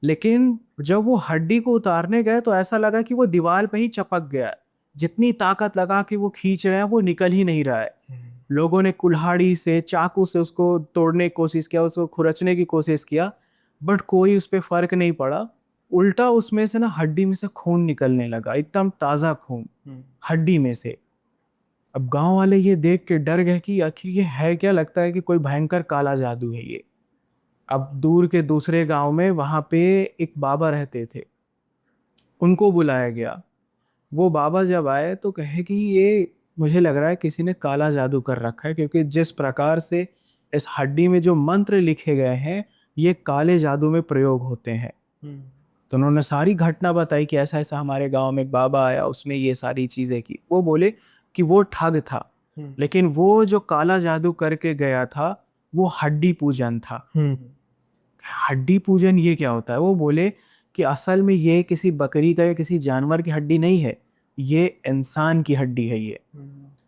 लेकिन जब वो हड्डी को उतारने गए तो ऐसा लगा कि वो दीवार पे ही चपक गया। जितनी ताकत लगा कि वो खींच रहे हैं वो निकल ही नहीं रहा है। लोगों ने कुल्हाड़ी से, चाकू से उसको तोड़ने की कोशिश किया, उसको खुरचने की कोशिश किया, बट कोई उस पर फर्क नहीं पड़ा। उल्टा उसमें से ना हड्डी में से खून निकलने लगा, एकदम ताज़ा खून हड्डी में से। अब गांव वाले ये देख के डर गए कि आखिर ये है क्या, लगता है कि कोई भयंकर काला जादू है ये। अब दूर के दूसरे गांव में वहां पे एक बाबा रहते थे, उनको बुलाया गया। वो बाबा जब आए तो कहे कि ये मुझे लग रहा है किसी ने काला जादू कर रखा है, क्योंकि जिस प्रकार से इस हड्डी में जो मंत्र लिखे गए हैं ये काले जादू में प्रयोग होते हैं। तो उन्होंने सारी घटना बताई कि ऐसा ऐसा हमारे गांव में एक बाबा आया, उसने ये सारी चीजें की। वो बोले कि वो ठग था, लेकिन वो जो काला जादू करके गया था वो हड्डी पूजन था। हड्डी पूजन ये क्या होता है? वो बोले कि असल में ये किसी बकरी का या किसी जानवर की हड्डी नहीं है, ये इंसान की हड्डी है ये।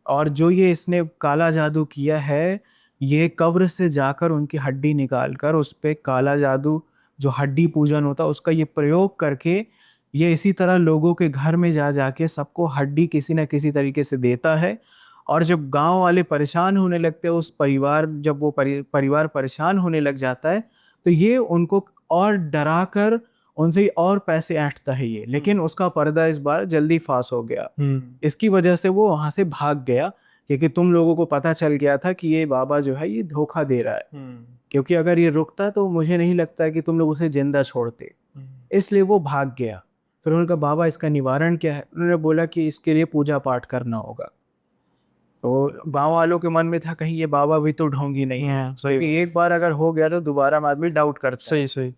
और जो ये इसने काला जादू किया है, ये कब्र से जाकर उनकी हड्डी निकाल कर उस पे काला जादू जो हड्डी पूजन होता है उसका ये प्रयोग करके ये इसी तरह लोगों के घर में जा जाके सबको हड्डी किसी न किसी तरीके से देता है। और जब गांव वाले परेशान होने लगते हैं, उस परिवार जब वो परिवार परेशान होने लग जाता है, तो ये उनको और डरा कर उनसे और पैसे ऐंठता है ये। लेकिन उसका पर्दा इस बार जल्दी फांस हो गया। इसकी वजह से वो वहां से भाग गया, क्योंकि तुम लोगों को पता चल गया था कि ये बाबा जो है ये धोखा दे रहा है। क्योंकि अगर ये रुकता तो मुझे नहीं लगता कि तुम लोग उसे जिंदा छोड़ते। इसलिए वो भाग गया। फिर उन्होंने कहा बाबा इसका निवारण क्या है? उन्होंने बोला कि इसके लिए पूजा पाठ करना होगा। तो गांव वालों के मन में था कहीं ये बाबा भी तो ढोंगी नहीं है, सही क्योंकि एक बार अगर हो गया तो दोबारा आदमी डाउट करता है। सही सही।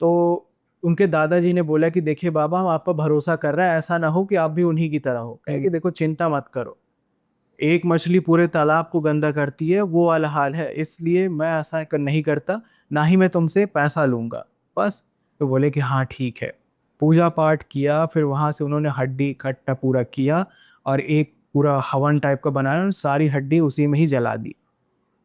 तो उनके दादाजी ने बोला कि देखिए बाबा, हम आप पर भरोसा कर रहे हैं, ऐसा ना हो कि आप भी उन्हीं की तरह हो। कहे कि देखो चिंता मत करो, एक मछली पूरे तालाब को गंदा करती है, वो वाला हाल है, इसलिए मैं ऐसा नहीं करता, ना ही मैं तुमसे पैसा लूंगा बस। तो बोले कि हाँ ठीक है। पूजा पाठ किया, फिर वहां से उन्होंने हड्डी इकट्ठा पूरा किया और एक पूरा हवन टाइप का बनाया और सारी हड्डी उसी में ही जला दी।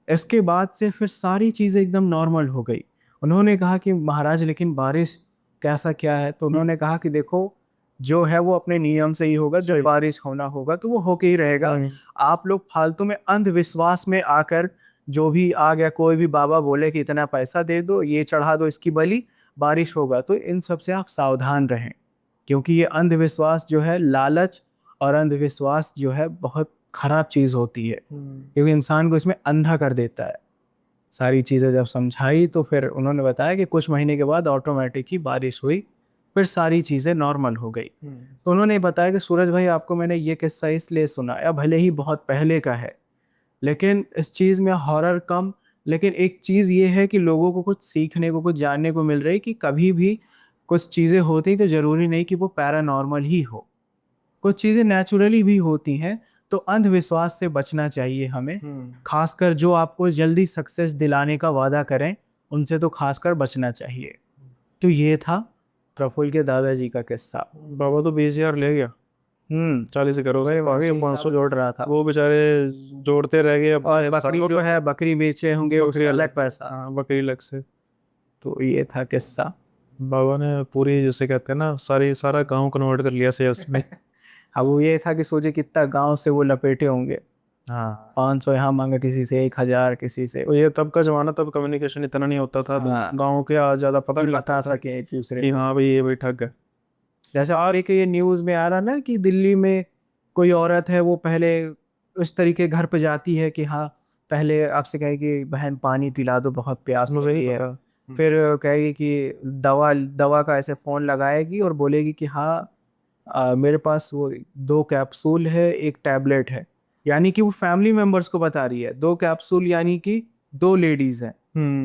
इसके बाद से फिर सारी चीज़ें एकदम नॉर्मल हो गई। उन्होंने कहा कि महाराज लेकिन बारिश कैसा क्या है? तो उन्होंने कहा कि देखो जो है वो अपने नियम से ही होगा, जब बारिश होना होगा तो वो होके ही रहेगा। आप लोग फालतू में अंधविश्वास में आकर जो भी आ गया, कोई भी बाबा बोले कि इतना पैसा दे दो, ये चढ़ा दो इसकी बलि, बारिश होगा, तो इन सब से आप सावधान रहें। क्योंकि ये अंधविश्वास जो है, लालच और अंधविश्वास जो है बहुत खराब चीज़ होती है, क्योंकि इंसान को इसमें अंधा कर देता है। सारी चीज़ें जब समझाई तो फिर उन्होंने बताया कि कुछ महीने के बाद ऑटोमेटिक ही बारिश हुई, फिर सारी चीज़ें नॉर्मल हो गई। तो उन्होंने बताया कि सूरज भाई आपको मैंने ये किस्सा इसलिए सुनाया, भले ही बहुत पहले का है, लेकिन इस चीज़ में हॉरर कम, लेकिन एक चीज़ ये है कि लोगों को कुछ सीखने को, कुछ जानने को मिल रही है कि कभी भी कुछ चीज़ें होती तो ज़रूरी नहीं कि वो पैरानॉर्मल ही हो, कुछ चीज़ें नेचुरली भी होती हैं। तो अंधविश्वास से बचना चाहिए हमें, खासकर जो आपको जल्दी सक्सेस दिलाने का वादा करें, उनसे तो खासकर बचना चाहिए। तो ये था प्रफुल्ल के दादाजी का किस्सा। बाबा तो 20,000 ले गया, 40 करोड़ से, बाकी 500 जोड़ रहा था। वो बेचारे जोड़ते रह गए। अब और बकरी जो है, बकरी बेचे होंगे, बकरी उसका अलग पैसा। हाँ, बकरी अलग से। तो ये था किस्सा। बाबा ने पूरी, जैसे कहते हैं ना, सारा गांव कन्वर्ट कर लिया शेयर्स में। अब वो ये था कि सोचे कितना गांव से वो लपेटे होंगे। हाँ, 500 यहाँ मांगा किसी से, 1000 किसी से। तो ये तब का जमाना, तब कम्युनिकेशन इतना नहीं होता था, हाँ, तो गाँव के आज ज्यादा पता नहीं लगता बता था सके एक दूसरे कि को। हाँ भाई ये भाई ठग है। जैसे और एक ये न्यूज़ में आ रहा ना कि दिल्ली में कोई औरत है, वो पहले उस तरीके घर पे जाती है कि हाँ, पहले आपसे कहेगी बहन पानी पिला दो, बहुत प्यास मुझे नहीं लगी है। पता। फिर कहेगी कि दवा दवा का ऐसे फ़ोन लगाएगी और बोलेगी कि हाँ मेरे पास वो 2 कैप्सूल है, 1 टैबलेट है। यानी कि वो फैमिली मेंबर्स को बता रही है, 2 कैप्सूल यानी कि 2 लेडीज़ हैं,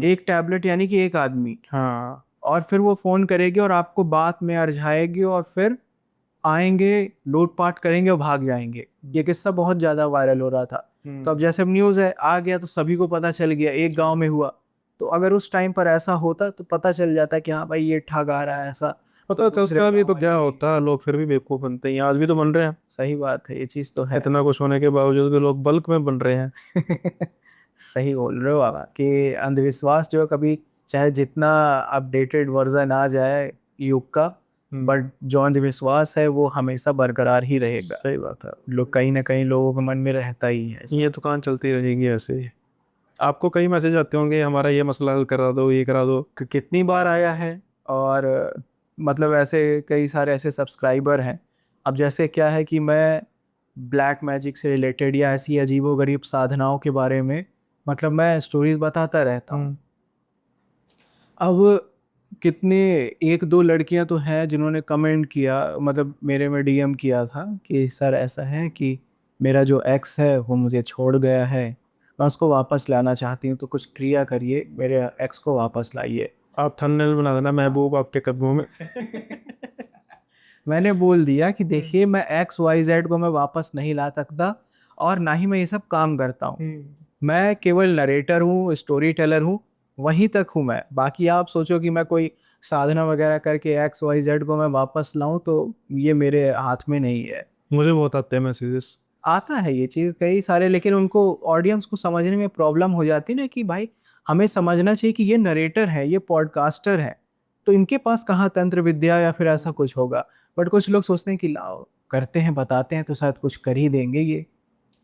1 टैबलेट यानी कि 1 आदमी। हाँ, और फिर वो फ़ोन करेगी और आपको बात में अरझाएगी और फिर आएंगे, लूटपाट करेंगे और भाग जाएंगे। ये किस्सा बहुत ज़्यादा वायरल हो रहा था। तो अब जैसे अब न्यूज़ है आ गया तो सभी को पता चल गया, एक गांव में हुआ। तो अगर उस टाइम पर ऐसा होता तो पता चल जाता कि हाँ भाई ये ठग आ रहा है ऐसा। पता दूसरे चलता भी तो गाँव क्या वाले भी। होता, लोग फिर भी बेवकूफ़ बनते हैं, आज भी तो बन रहे हैं। सही बात है, ये चीज़ तो है। इतना कुछ होने के बावजूद भी लोग बल्क में बन रहे हैं। सही बोल रहे हो आप कि अंधविश्वास जो है कभी, चाहे जितना अपडेटेड वर्जन आ जाए युग का, बट जो अंधविश्वास है वो हमेशा बरकरार ही रहेगा। सही बात है। लोग कहीं ना कहीं लोगों के मन में रहता ही है। ये दुकान चलती रहेगी ऐसे ही। आपको कई मैसेज आते होंगे, हमारा ये मसला हल करा दो, ये करा दो। कितनी बार आया है। और मतलब ऐसे कई सारे ऐसे सब्सक्राइबर हैं। अब जैसे क्या है कि मैं ब्लैक मैजिक से रिलेटेड या ऐसी अजीबोगरीब साधनाओं के बारे में, मतलब मैं स्टोरीज बताता रहता हूँ। अब कितने, 1-2 लड़कियां तो हैं जिन्होंने कमेंट किया, मतलब मेरे में डीएम किया था कि सर ऐसा है कि मेरा जो एक्स है वो मुझे छोड़ गया है, मैं उसको वापस लाना चाहती हूँ, तो कुछ क्रिया करिए, मेरे एक्स को वापस लाइए। आप थंबनेल बना देना, महबूब आपके कदमों में। मैंने बोल दिया कि देखिए मैं XYZ को मैं वापस नहीं ला सकता, और ना ही मैं ये सब काम करता हूँ। मैं केवल नरेटर हूँ, स्टोरी टेलर हूँ, वहीं तक हूँ मैं। बाकी आप सोचो कि मैं कोई साधना वगैरह करके XYZ को मैं वापस लाऊं, तो ये मेरे हाथ में नहीं है। मुझे बहुत आते हैं मैसेजेस। आता है ये चीज़ कई सारे, लेकिन उनको, ऑडियंस को समझने में प्रॉब्लम हो जाती है ना कि भाई हमें समझना चाहिए कि ये नरेटर है, ये पॉडकास्टर है, तो इनके पास कहाँ तंत्र विद्या या फिर ऐसा कुछ होगा। बट कुछ लोग सोचते हैं कि लाओ करते हैं, बताते हैं तो शायद कुछ कर ही देंगे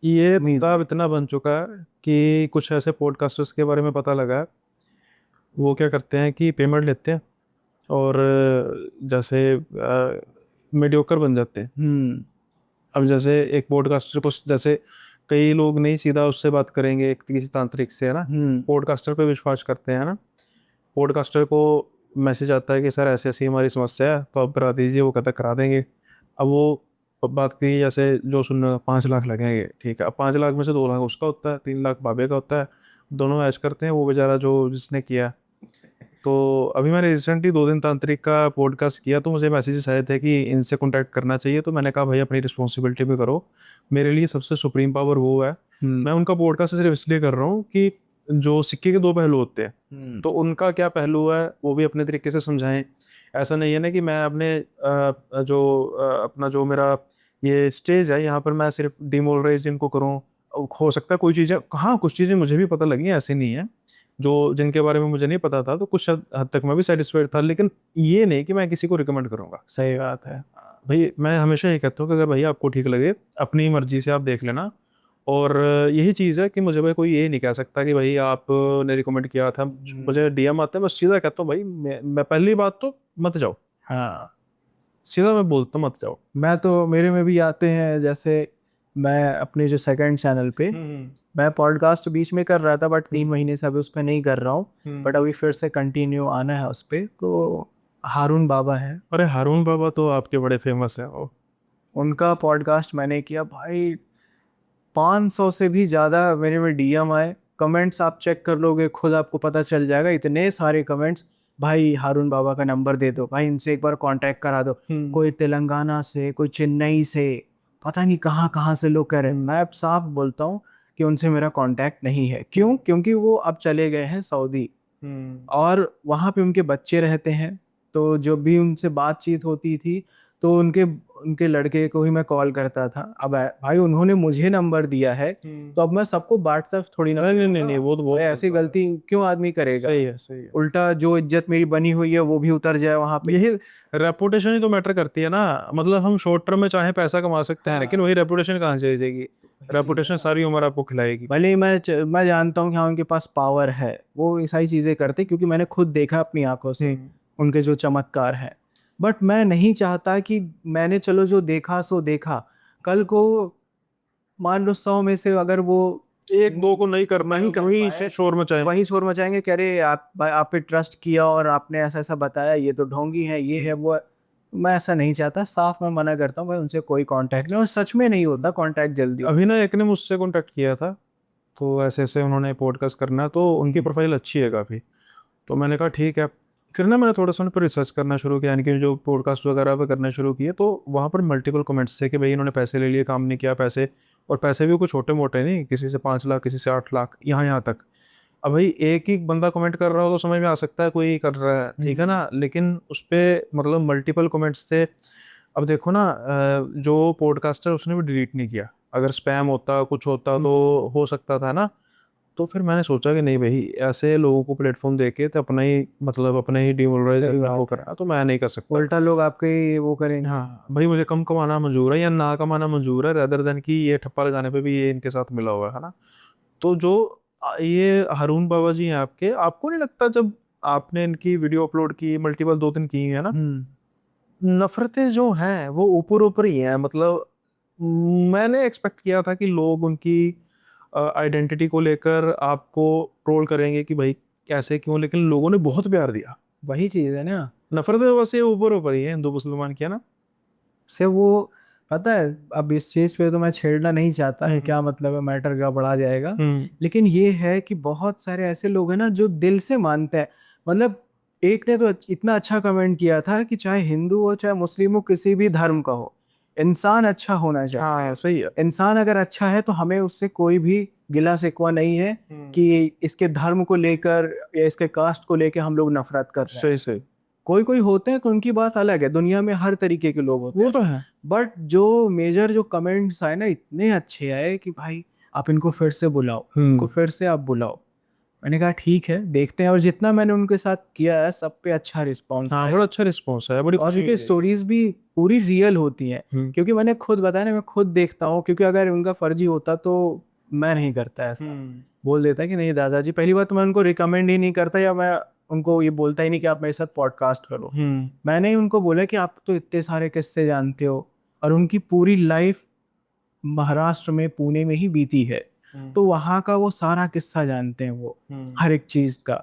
ये उम्मीद। तब इतना बन चुका है कि कुछ ऐसे पॉडकास्टर्स के बारे में पता लगा है, वो क्या करते हैं कि पेमेंट लेते हैं और जैसे मीडियोकर बन जाते हैं। हम्म। अब जैसे एक पॉडकास्टर को, जैसे कई लोग नहीं सीधा उससे बात करेंगे एक किसी तांत्रिक से, है ना, हम्म। पॉडकास्टर पे विश्वास करते हैं ना। पॉडकास्टर को मैसेज आता है कि सर ऐसी ऐसी हमारी समस्या है, तो आप करा दीजिए, वो कहता है करा देंगे। अब वो बात की जैसे जो सुनने 5 लाख लगेंगे, ठीक है, अब 5 लाख में से 2 लाख उसका होता है, 3 लाख बाबे का होता है, दोनों ऐश करते हैं, वो बेचारा जो जिसने किया। तो अभी मैंने रिसेंटली 2 दिन तांत्रिक का पॉडकास्ट किया, तो मुझे मैसेजेस आए थे कि इनसे कांटेक्ट करना चाहिए, तो मैंने कहा भाई अपनी रिस्पॉन्सिबिलिटी पे करो, मेरे लिए सबसे सुप्रीम पावर वो है। हम्म। मैं उनका पॉडकास्ट सिर्फ इसलिए कर रहा हूँ कि जो सिक्के के 2 पहलू होते हैं, हम्म। तो उनका क्या पहलू है वो भी अपने तरीके से समझाएं। ऐसा नहीं है ना कि मैं अपने अपना जो मेरा ये स्टेज है यहाँ पर मैं सिर्फ डिमोरलाइज इनको करूँ। हो सकता है कोई चीज़ें, हाँ कुछ चीज़ें मुझे भी पता लगी, ऐसे नहीं है, जो जिनके बारे में मुझे नहीं पता था, तो कुछ हद तक मैं भी सेटिस्फाइड था, लेकिन ये नहीं कि मैं किसी को रिकमेंड करूंगा। सही बात है। भाई मैं हमेशा ये कहता हूँ कि अगर भाई आपको ठीक लगे अपनी मर्जी से आप देख लेना। और यही चीज़ है कि मुझे भाई कोई ये नहीं कह सकता कि भाई आपने रिकमेंड किया था, मुझे डीएम आते हैं, मैं सीधा कहता हूँ भाई मैं पहली बात तो मत जाओ, हाँ, सीधा मैं बोलता हूँ मत जाओ। मैं तो मेरे में भी आते हैं। जैसे मैं अपने जो सेकंड चैनल पे हम्म। मैं पॉडकास्ट बीच में कर रहा था, बट 3 महीने से अभी उस पर नहीं कर रहा हूँ। बट हम्म। अभी फिर से कंटिन्यू आना है उस पर। तो हारून बाबा है, अरे हारून बाबा तो आपके बड़े फेमस है वो। उनका पॉडकास्ट मैंने किया भाई। 500 से भी ज़्यादा मेरे में डीएम आए। कमेंट्स आप चेक कर लोगे खुद, आपको पता चल जाएगा, इतने सारे कमेंट्स। भाई हारून बाबा का नंबर दे दो, भाई इनसे एक बार कांटेक्ट करा दो। हम्म। कोई तेलंगाना से, कोई चेन्नई से, पता नहीं कहाँ कहाँ से लोग कह रहे हैं। मैं अब साफ बोलता हूँ कि उनसे मेरा कांटेक्ट नहीं है। क्यों? क्योंकि वो अब चले गए हैं सऊदी, हम्म। और वहाँ पे उनके बच्चे रहते हैं। तो जो भी उनसे बातचीत होती थी, तो उनके उनके लड़के को ही मैं कॉल करता था। अब भाई उन्होंने मुझे नंबर दिया है, हम्म। तो अब मैं सबको बांटता थोड़ी ना नहीं नहीं नहीं फिरूंगा। नहीं, वो तो भाई बहुत ऐसी गलत बात है। गलती क्यों आदमी करेगा? सही है, सही है। उल्टा जो इज्जत मेरी बनी हुई है वो भी उतर जाए वहां पे। यही रेपुटेशन ही तो मैटर करती है ना। मतलब हम शॉर्ट टर्म में चाहे पैसा कमा सकते हैं, लेकिन हाँ, वही रेपुटेशन कहाँ से जाएगी? वही चीज है रेपुटेशन ना। सारी उम्र आपको खिलाएगी। भले ही मैं जानता हूँ कि हाँ उनके पास पावर है, वो ये सारी चीजें करते, क्योंकि मैंने खुद देखा अपनी आंखों से हम्म। उनके जो चमत्कार हैं। बट मैं नहीं चाहता कि मैंने चलो जो देखा सो देखा, कल को मान लो 100 में से अगर वो एक दो को नहीं कर पाए नहीं तो कर वही पाए, शोर मचाए। वही शोर मचाएंगे कि अरे आप पे ट्रस्ट किया और आपने ऐसा ऐसा बताया, ये तो ढोंगी है, ये है वो है। मैं ऐसा नहीं चाहता, साफ मैं मना करता हूँ भाई, उनसे कोई कांटेक्ट नहीं। और सच में नहीं होता कांटेक्ट जल्दी। अभी ना एक ने मुझसे कांटेक्ट किया था, तो ऐसे ऐसे उन्होंने पॉडकास्ट करना, तो उनकी प्रोफाइल अच्छी है काफ़ी। तो मैंने कहा ठीक है। फिर ना मैंने थोड़ा सा उन पर रिसर्च करना शुरू किया, यानी कि जो पॉडकास्ट वगैरह पे करने शुरू किए, तो वहाँ पर मल्टीपल कमेंट्स थे कि भाई इन्होंने पैसे ले लिए, काम नहीं किया, पैसे, और पैसे भी कुछ छोटे मोटे नहीं, किसी से 5 लाख, किसी से 8 लाख, यहाँ यहाँ तक। अब भाई एक ही बंदा कमेंट कर रहा हो तो समझ में आ सकता है कोई कर रहा है, ठीक है ना, लेकिन उस पर मतलब मल्टीपल कमेंट्स थे। अब देखो ना, जो पॉडकास्टर उसने भी डिलीट नहीं किया, अगर स्पैम होता कुछ होता तो हो सकता था ना। तो फिर मैंने सोचा कि नहीं भाई, ऐसे लोगों को प्लेटफॉर्म देके तो अपना ही मतलब अपने ही डिमोरलाइज सही करना वो बात है। करना, तो मैं नहीं कर सकता। उल्टा लोग आपके वो करेंगे। हाँ भाई, मुझे कम कमाना मंजूर है या ना कमाना मंजूर है, रेदर देन कि ये ठप्पा लगाने पे भी ये इनके साथ मिला हुआ है ना। तो जो ये हारून बाबा जी हैं आपके, आपको नहीं लगता जब आपने इनकी वीडियो अपलोड की, मल्टीपल 2 दिन की है ना, हम्म। नफरतें जो हैं वो ऊपर ऊपर ही हैं, मतलब मैंने एक्सपेक्ट किया था कि लोग उनकी आइडेंटिटी को लेकर आपको ट्रोल करेंगे कि भाई कैसे क्यों, लेकिन लोगों ने बहुत प्यार दिया। वही चीज है ना। नफरतें बस ये ऊपर ऊपर ही है हिंदू मुसलमान की, है ना। से वो पता है, अब इस चीज पे तो मैं छेड़ना नहीं चाहता है, हम्म। क्या मतलब है, मैटर का बढ़ा जाएगा। हम्म। लेकिन ये है कि बहुत सारे ऐसे लोग हैं ना जो दिल से मानते हैं। मतलब एक ने तो इतना अच्छा कमेंट किया था कि चाहे हिंदू हो चाहे मुस्लिम हो, किसी भी धर्म का हो, इंसान अच्छा होना चाहिए। हाँ सही है। इंसान अगर अच्छा है तो हमें उससे कोई भी गिला शिकवा नहीं है कि इसके धर्म को लेकर या इसके कास्ट को लेकर हम लोग नफरत कर रहे हैं। सही सही। कोई कोई होते हैं कि उनकी बात अलग है, दुनिया में हर तरीके के लोग होते वो हैं। तो है। बट जो मेजर जो कमेंट्स आए ना, इतने अच्छे आए कि भाई आप इनको फिर से बुलाओ, इनको फिर से आप बुलाओ। मैंने कहा ठीक है, देखते हैं। और जितना मैंने उनके साथ किया है सब पे अच्छा रिस्पॉन्स हाँ, है। बड़ा अच्छा रिस्पॉन्स है, बड़ी और खुशी उनकी हुई। स्टोरीज भी पूरी रियल होती हैं, हम्म। क्योंकि मैंने खुद बताया ना, मैं खुद देखता हूँ, क्योंकि अगर उनका फर्जी होता तो मैं नहीं करता ऐसा। हम्म। बोल देता कि नहीं दादाजी, पहली बात तो मैं उनको रिकमेंड ही नहीं करता, या मैं उनको ये बोलता ही नहीं कि आप मेरे साथ पॉडकास्ट करो। हम्म। मैंने ही उनको बोला कि आप तो इतने सारे किस्से जानते हो, और उनकी पूरी लाइफ महाराष्ट्र में, पुणे में ही बीती है, तो वहाँ का वो सारा किस्सा जानते हैं वो, हर एक चीज़ का।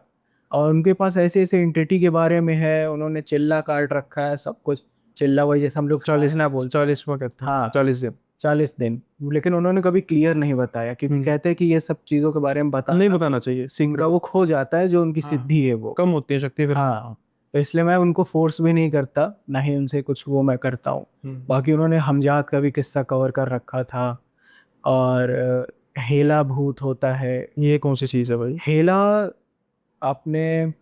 और उनके पास ऐसे ऐसे एंटिटी के बारे में है, उन्होंने चिल्ला काट रखा है सब कुछ। चिल्ला वही जैसे हम लोग 40, ना बोलते हैं। 40वां कहते हैं, हाँ, 40 दिन। 40 दिन। लेकिन उन्होंने कभी क्लियर नहीं बताया, क्योंकि कहते हैं कि ये सब चीज़ों के बारे में नहीं बताना बताना चाहिए, उनका सीक्रेट। वो खो जाता है, जो उनकी हाँ, सिद्धि है वो। कम होती है शक्ति फिर। हाँ, तो इसलिए मैं उनको फोर्स भी नहीं करता, ना ही उनसे कुछ वो मैं करता हूँ। बाकी उन्होंने हमजात का भी किस्सा कवर कर रखा था। और हेला भूत होता है। ये कौन सी चीज़ है भाई? हेला, आपने,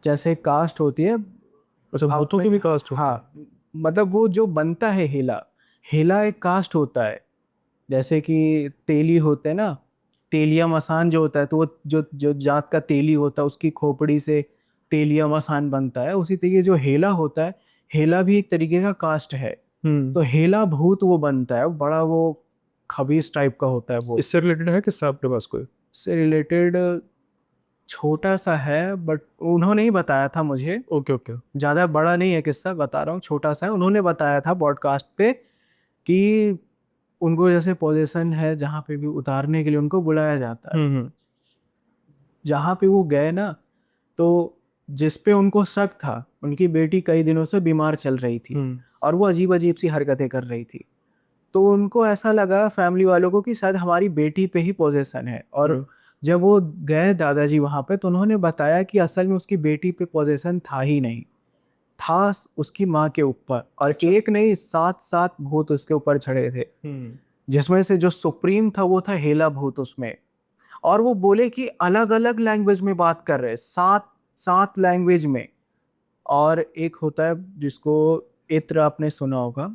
जैसे कास्ट होती है अच्छा, भूतों आपने, की भी कास्ट होती है? हाँ, मतलब वो जो बनता है हेला, हेला एक कास्ट होता है। जैसे कि तेली होते हैं ना, तेलिया मसान जो होता है, तो वो जो जो जात का तेली होता है उसकी खोपड़ी से तेलिया मसान बनता है। उसी तरीके जो हेला होता है, हेला भी एक तरीके का कास्ट है। हम्म। तो हेला भूत वो बनता है, बड़ा वो खबीस टाइप का होता है वो। इससे रिलेटेड है किस्सा आपके पास कोई? से रिलेटेड छोटा सा है, बट उन्होंने ही बताया था मुझे। Okay okay. ज़्यादा बड़ा नहीं है किस्सा, बता रहा हूँ, छोटा सा है। उन्होंने बताया था पॉडकास्ट पे कि उनको जैसे पोजीशन है जहाँ पे भी उतारने के लिए उनको बुलाया जाता है। हम्म। जहाँ पे वो गए ना, तो जिस पे उनको शक था, उनकी बेटी कई दिनों से बीमार चल रही थी, हम्म। और वो अजीब अजीब सी हरकतें कर रही थी। तो उनको ऐसा लगा फैमिली वालों को कि शायद हमारी बेटी पे ही पोजीशन है। और जब वो गए दादाजी वहाँ पे, तो उन्होंने बताया कि असल में उसकी बेटी पे पोजीशन था ही नहीं, था उसकी माँ के ऊपर। और एक नहीं, 7 7 भूत उसके ऊपर चढ़े थे, हम्म। जिसमें से जो सुप्रीम था वो था हेला भूत उसमें। और वो बोले कि अलग अलग लैंग्वेज में बात कर रहे हैं, 7 7 लैंग्वेज में। और एक होता है जिसको इत्र आपने सुना होगा,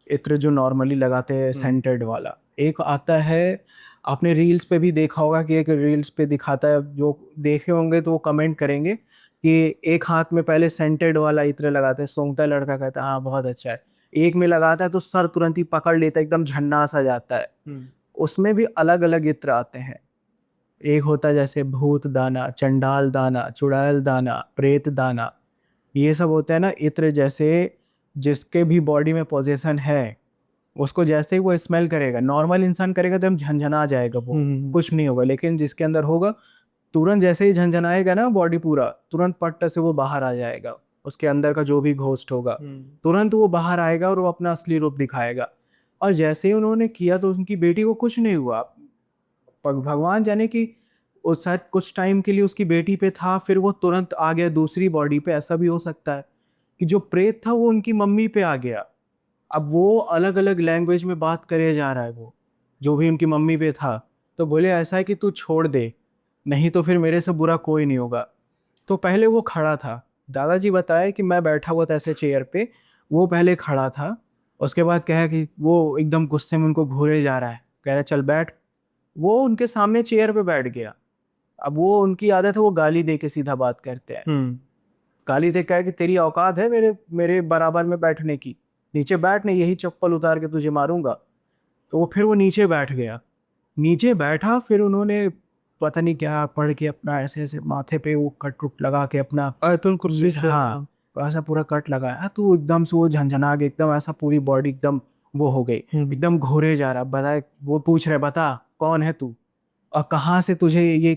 इत्र जो नॉर्मली लगाते हैं सेंटेड वाला। एक आता है, आपने रील्स पे भी देखा होगा कि एक रील्स पे दिखाता है, जो देखे होंगे तो वो कमेंट करेंगे कि एक हाथ में पहले सेंटेड वाला इत्र लगाते हैं, सूंघता है लड़का, कहता है हाँ बहुत अच्छा है। एक में लगाता है तो सर तुरंत ही पकड़ लेता है, एकदम झन्ना सा जाता है। उसमें भी अलग अलग इत्र आते हैं। एक होता है जैसे भूत दाना, चंडाल दाना, चुड़ैल दाना, प्रेत दाना। ये सब होते हैं ना इत्र, जैसे जिसके भी बॉडी में पोजीशन है, उसको जैसे ही वो स्मेल करेगा, नॉर्मल इंसान करेगा तो हम झंझना जाएगा, वो कुछ नहीं होगा। लेकिन जिसके अंदर होगा, तुरंत जैसे ही झंझनाएगा ना बॉडी पूरा, तुरंत पट्ट से वो बाहर आ जाएगा। उसके अंदर का जो भी घोस्ट होगा, तुरंत वो बाहर आएगा और वो अपना असली रूप दिखाएगा। और जैसे ही उन्होंने किया तो उनकी बेटी को कुछ नहीं हुआ। भगवान जाने कि उस शायद कुछ टाइम के लिए उसकी बेटी पे था, फिर वो तुरंत आ गया दूसरी बॉडी पे। ऐसा भी हो सकता है कि जो प्रेत था वो उनकी मम्मी पे आ गया। अब वो अलग अलग लैंग्वेज में बात करे जा रहा है, वो जो भी उनकी मम्मी पे था। तो बोले ऐसा है कि तू छोड़ दे, नहीं तो फिर मेरे से बुरा कोई नहीं होगा। तो पहले वो खड़ा था, दादाजी बताया कि मैं बैठा हुआ था ऐसे चेयर पे, वो पहले खड़ा था। उसके बाद कहा कि वो एकदम गुस्से में उनको घूरे जा रहा है, कह रहा चल बैठ। वो उनके सामने चेयर पे बैठ गया। अब वो उनकी आदत है, वो गाली दे के सीधा बात करते हैं। हम्म। गाली दे, कहा कि तेरी औकात है मेरे मेरे बराबर में बैठने की, नीचे बैठ, नहीं यही चप्पल उतार के तुझे मारूंगा। तो वो नीचे बैठ गया। नीचे बैठा, फिर उन्होंने पता नहीं क्या पढ़ के अपना ऐसे ऐसे माथे पे वो कट उट लगा के अपना, आयतुल कुर्सी से। हाँ, ऐसा पूरा कट लगाया। तो एकदम से वो झंझना गया, एकदम ऐसा पूरी बॉडी एकदम वो हो गई, एकदम घूरे जा रहा। बताए, वो पूछ रहे बता कौन है तू, और कहाँ से तुझे ये,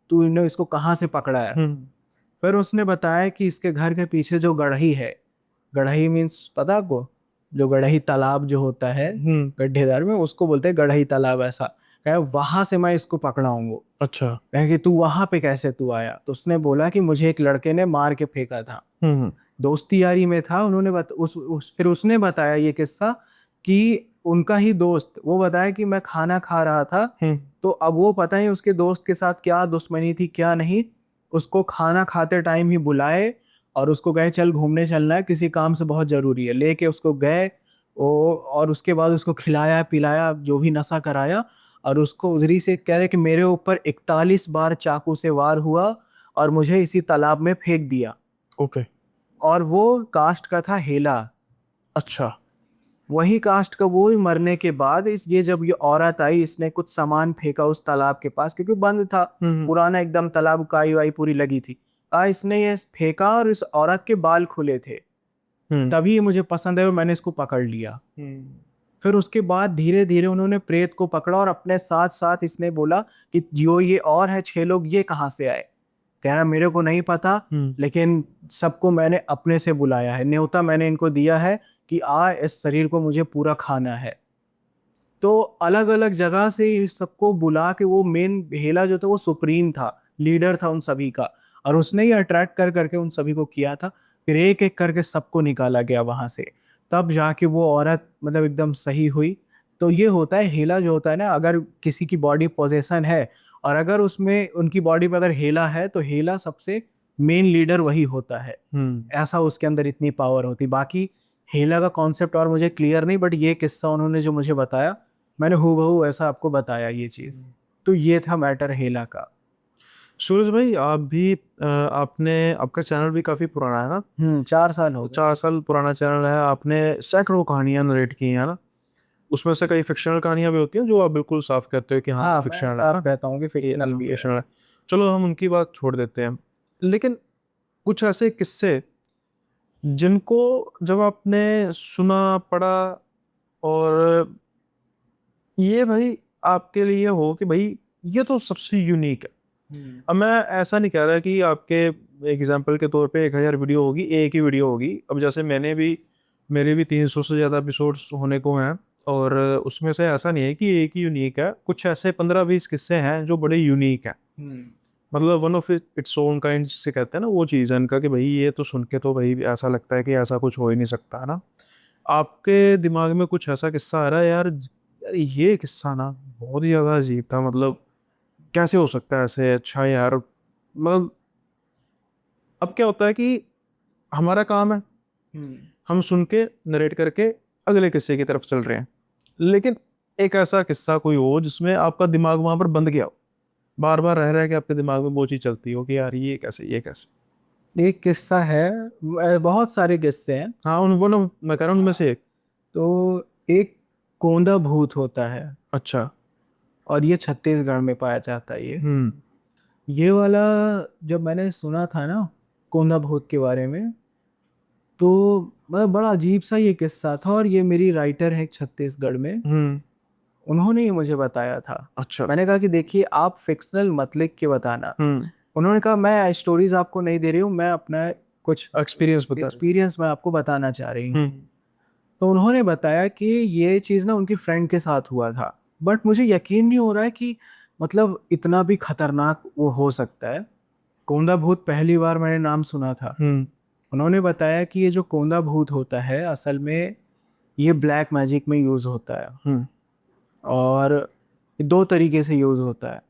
तूने इसको कहाँ से पकड़ा है। फिर उसने बताया कि इसके घर के पीछे जो गढ़ही है, गढ़ही मीन्स पता आपको, जो गढ़ही तालाब जो होता है गड्ढेदार में, उसको बोलते हैं गढ़ही तालाब। ऐसा कहे, वहां से मैं इसको पकड़ाऊंगा। अच्छा। कहे कि तू वहां पे कैसे तू आया। तो उसने बोला कि मुझे एक लड़के ने मार के फेंका था, दोस्ती यारी में था। उन्होंने फिर उसने बताया ये किस्सा कि उनका ही दोस्त, वो बताया कि मैं खाना खा रहा था, तो अब वो पता नहीं उसके दोस्त के साथ क्या दुश्मनी थी क्या नहीं, उसको खाना खाते टाइम ही बुलाए और उसको गए चल घूमने चलना है, किसी काम से बहुत ज़रूरी है, लेके उसको गए। और उसके बाद उसको खिलाया पिलाया, जो भी नशा कराया। और उसको उधरी से कह रहे कि मेरे ऊपर 41 बार चाकू से वार हुआ और मुझे इसी तालाब में फेंक दिया। ओके। और वो कास्ट का था हेला। अच्छा। वही कास्ट का वो मरने के बाद इस ये जब ये औरत आई, इसने कुछ सामान फेंका उस तालाब के पास क्योंकि बंद था, हम्म। पुराना एकदम तालाब, काई वाई पूरी लगी थी। इसने ये फेंका और इस औरत के बाल खुले थे। हम्म। तभी ये मुझे पसंद है और मैंने इसको पकड़ लिया। हम्म। फिर उसके बाद धीरे धीरे उन्होंने प्रेत को पकड़ा और अपने साथ साथ इसने बोला कि जो ये और है 6 लोग, ये कहाँ से आए। कह रहा मेरे को नहीं पता, हम्म। लेकिन सबको मैंने अपने से बुलाया है, न्योता मैंने इनको दिया है कि इस शरीर को मुझे पूरा खाना है। तो अलग अलग जगह से इस सबको बुला के, वो मेन हेला जो था वो सुप्रीम था, लीडर था उन सभी का, और उसने ही अट्रैक्ट कर करके उन सभी को किया था। फिर एक एक करके सबको निकाला गया वहां से, तब जाके वो औरत मतलब एकदम सही हुई। तो ये होता है हेला जो होता है ना, अगर किसी की बॉडी पोजेशन है और अगर उसमें उनकी बॉडी पर अगर हेला है तो हेला सबसे मेन लीडर वही होता है। हम्म। ऐसा उसके अंदर इतनी पावर होती। बाकी हेला का कॉन्सेप्ट और मुझे क्लियर नहीं, बट ये किस्सा उन्होंने जो मुझे बताया, मैंने हूबहू ऐसा आपको बताया ये चीज़। तो ये था मैटर हेला का। सूरज भाई, आप भी आपने, आपका चैनल भी काफ़ी पुराना है ना? 4 साल हो गए। 4 साल पुराना चैनल है। आपने सैकड़ों कहानियां नरेट की हैं ना? उसमें से कई फिक्शनल कहानियां भी होती हैं जो आप बिल्कुल साफ कहते हो कि हाँ हाँ, मैं फिक्शनल है साफ ना, कहता हूँ कि ये फिक्शनल भी है। फिक्शनल है। चलो हम उनकी बात छोड़ देते हैं, लेकिन कुछ ऐसे किस्से जिनको जब आपने सुना, पढ़ा, और ये भाई आपके लिए हो कि भाई ये तो सबसे यूनिक है। अब मैं ऐसा नहीं कह रहा कि आपके एग्जाम्पल के तौर पे 1000 वीडियो होगी, एक ही वीडियो होगी। अब जैसे मैंने भी, मेरे भी 300 से ज़्यादा एपिसोड्स होने को हैं, और उसमें से ऐसा नहीं है कि एक ही यूनिक है। कुछ ऐसे 15-20 किस्से हैं जो बड़े यूनिक हैं, मतलब one of its own kind से कहते हैं ना, वो चीज़ है इनका कि भाई ये तो सुन के तो भाई ऐसा लगता है कि ऐसा कुछ हो ही नहीं सकता, है ना? आपके दिमाग में कुछ ऐसा किस्सा आ रहा है यार, यार ये किस्सा ना बहुत ही ज़्यादा अजीब था, मतलब कैसे हो सकता है ऐसे? अच्छा यार, मतलब अब क्या होता है कि हमारा काम है, हम सुन के नरेट करके अगले किस्से की तरफ चल रहे हैं, लेकिन एक ऐसा किस्सा कोई हो जिसमें आपका दिमाग वहां पर बंद गया हो, बार बार रह रहा है कि आपके दिमाग में वो चीज़ चलती हो कि यार ये कैसे, ये कैसे। एक किस्सा है, बहुत सारे किस्से हैं। हाँ, उन वो ना, मैं कह रहा हूँ उनमें से एक। तो एक कोंदा भूत होता है, अच्छा। और ये छत्तीसगढ़ में पाया जाता है। हम्म। ये वाला जब मैंने सुना था ना कोंदा भूत के बारे में, तो मतलब बड़ा अजीब सा ये किस्सा था। और ये मेरी राइटर है छत्तीसगढ़ में, हम्म। उन्होंने ही मुझे बताया था। अच्छा। मैंने कहा कि देखिए आप फिक्शनल मत लिख के बताना। हम्म। उन्होंने कहा मैं स्टोरीज आपको नहीं दे रही हूँ, मैं अपना कुछ एक्सपीरियंस बता रहे। एक्सपीरियंस मैं आपको बताना चाह रही हूँ। हम्म। तो उन्होंने बताया कि ये चीज़ ना उनकी फ्रेंड के साथ हुआ था, बट मुझे यकीन नहीं हो रहा है कि मतलब इतना भी खतरनाक वो हो सकता है। कोंदा भूत पहली बार मैंने नाम सुना था। हम्म। उन्होंने बताया कि ये जो कोंदा भूत होता है असल में ये ब्लैक मैजिक में यूज़ होता है, हम्म। और ये 2 तरीके से यूज़ होता है।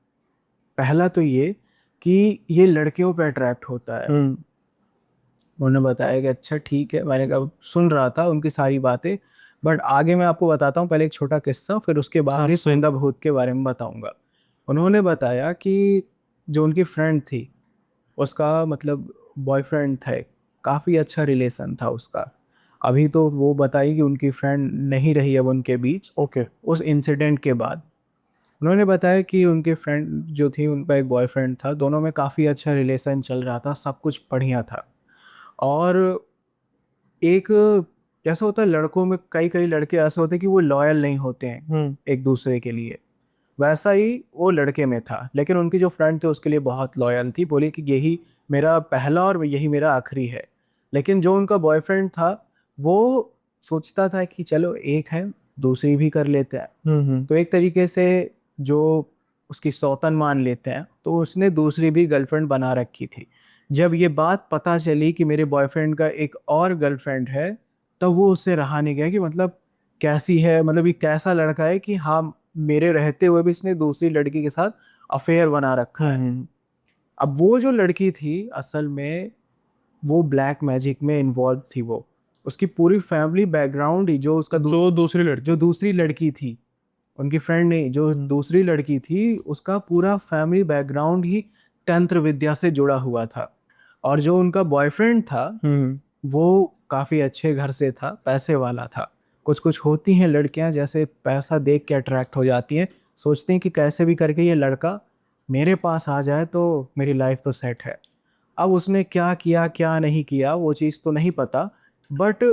पहला तो ये कि ये लड़कियों पे अट्रैक्ट होता है। हम्म। उन्होंने बताया कि अच्छा ठीक है, मैंने कहा सुन रहा था उनकी सारी बातें, बट आगे मैं आपको बताता हूँ। पहले एक छोटा किस्सा, फिर उसके बाद हाँ ही सही। कोंदा भूत के बारे में बताऊंगा। उन्होंने बताया कि जो उनकी फ्रेंड थी, उसका मतलब बॉयफ्रेंड था, काफ़ी अच्छा रिलेशन था उसका। अभी तो वो बताई कि उनकी फ्रेंड नहीं रही अब उनके बीच ओके। उस इंसिडेंट के बाद। उन्होंने बताया कि उनके फ्रेंड जो थी, उनका एक बॉयफ्रेंड था, दोनों में काफ़ी अच्छा रिलेशन चल रहा था, सब कुछ बढ़िया था। और एक, कैसा होता है लड़कों में, कई कई लड़के ऐसे होते हैं कि वो लॉयल नहीं होते हैं हम्म। एक दूसरे के लिए, वैसा ही वो लड़के में था। लेकिन उनकी जो फ्रेंड थी उसके लिए बहुत लॉयल थी, बोली कि यही मेरा पहला और यही मेरा आखिरी है। लेकिन जो उनका बॉयफ्रेंड था वो सोचता था कि चलो एक है, दूसरी भी कर लेते हैं। हम्म। तो एक तरीके से जो उसकी सौतन मान लेते हैं, तो उसने दूसरी भी गर्लफ्रेंड बना रखी थी। जब ये बात पता चली कि मेरे बॉयफ्रेंड का एक और गर्लफ्रेंड है, तब वो उससे रहा नहीं गया कि मतलब कैसी है, मतलब ये कैसा लड़का है कि हाँ मेरे रहते हुए भी इसने दूसरी लड़की के साथ अफेयर बना रखा है। हम्म। अब वो जो लड़की थी असल में वो ब्लैक मैजिक में इन्वॉल्व थी। वो उसकी पूरी फैमिली बैकग्राउंड ही जो उसका जो दूसरी जो लड़की। दूसरी लड़की थी उनकी फ्रेंड नहीं, जो दूसरी लड़की थी उसका पूरा फैमिली बैकग्राउंड ही तंत्र विद्या से जुड़ा हुआ था। और जो उनका बॉयफ्रेंड था वो काफ़ी अच्छे घर से था, पैसे वाला था। कुछ कुछ होती हैं लड़कियां जैसे पैसा देख के अट्रैक्ट हो जाती हैं, सोचती हैं कि कैसे भी करके ये लड़का मेरे पास आ जाए तो मेरी लाइफ तो सेट है। अब उसने क्या किया क्या नहीं किया वो चीज़ तो नहीं पता, बट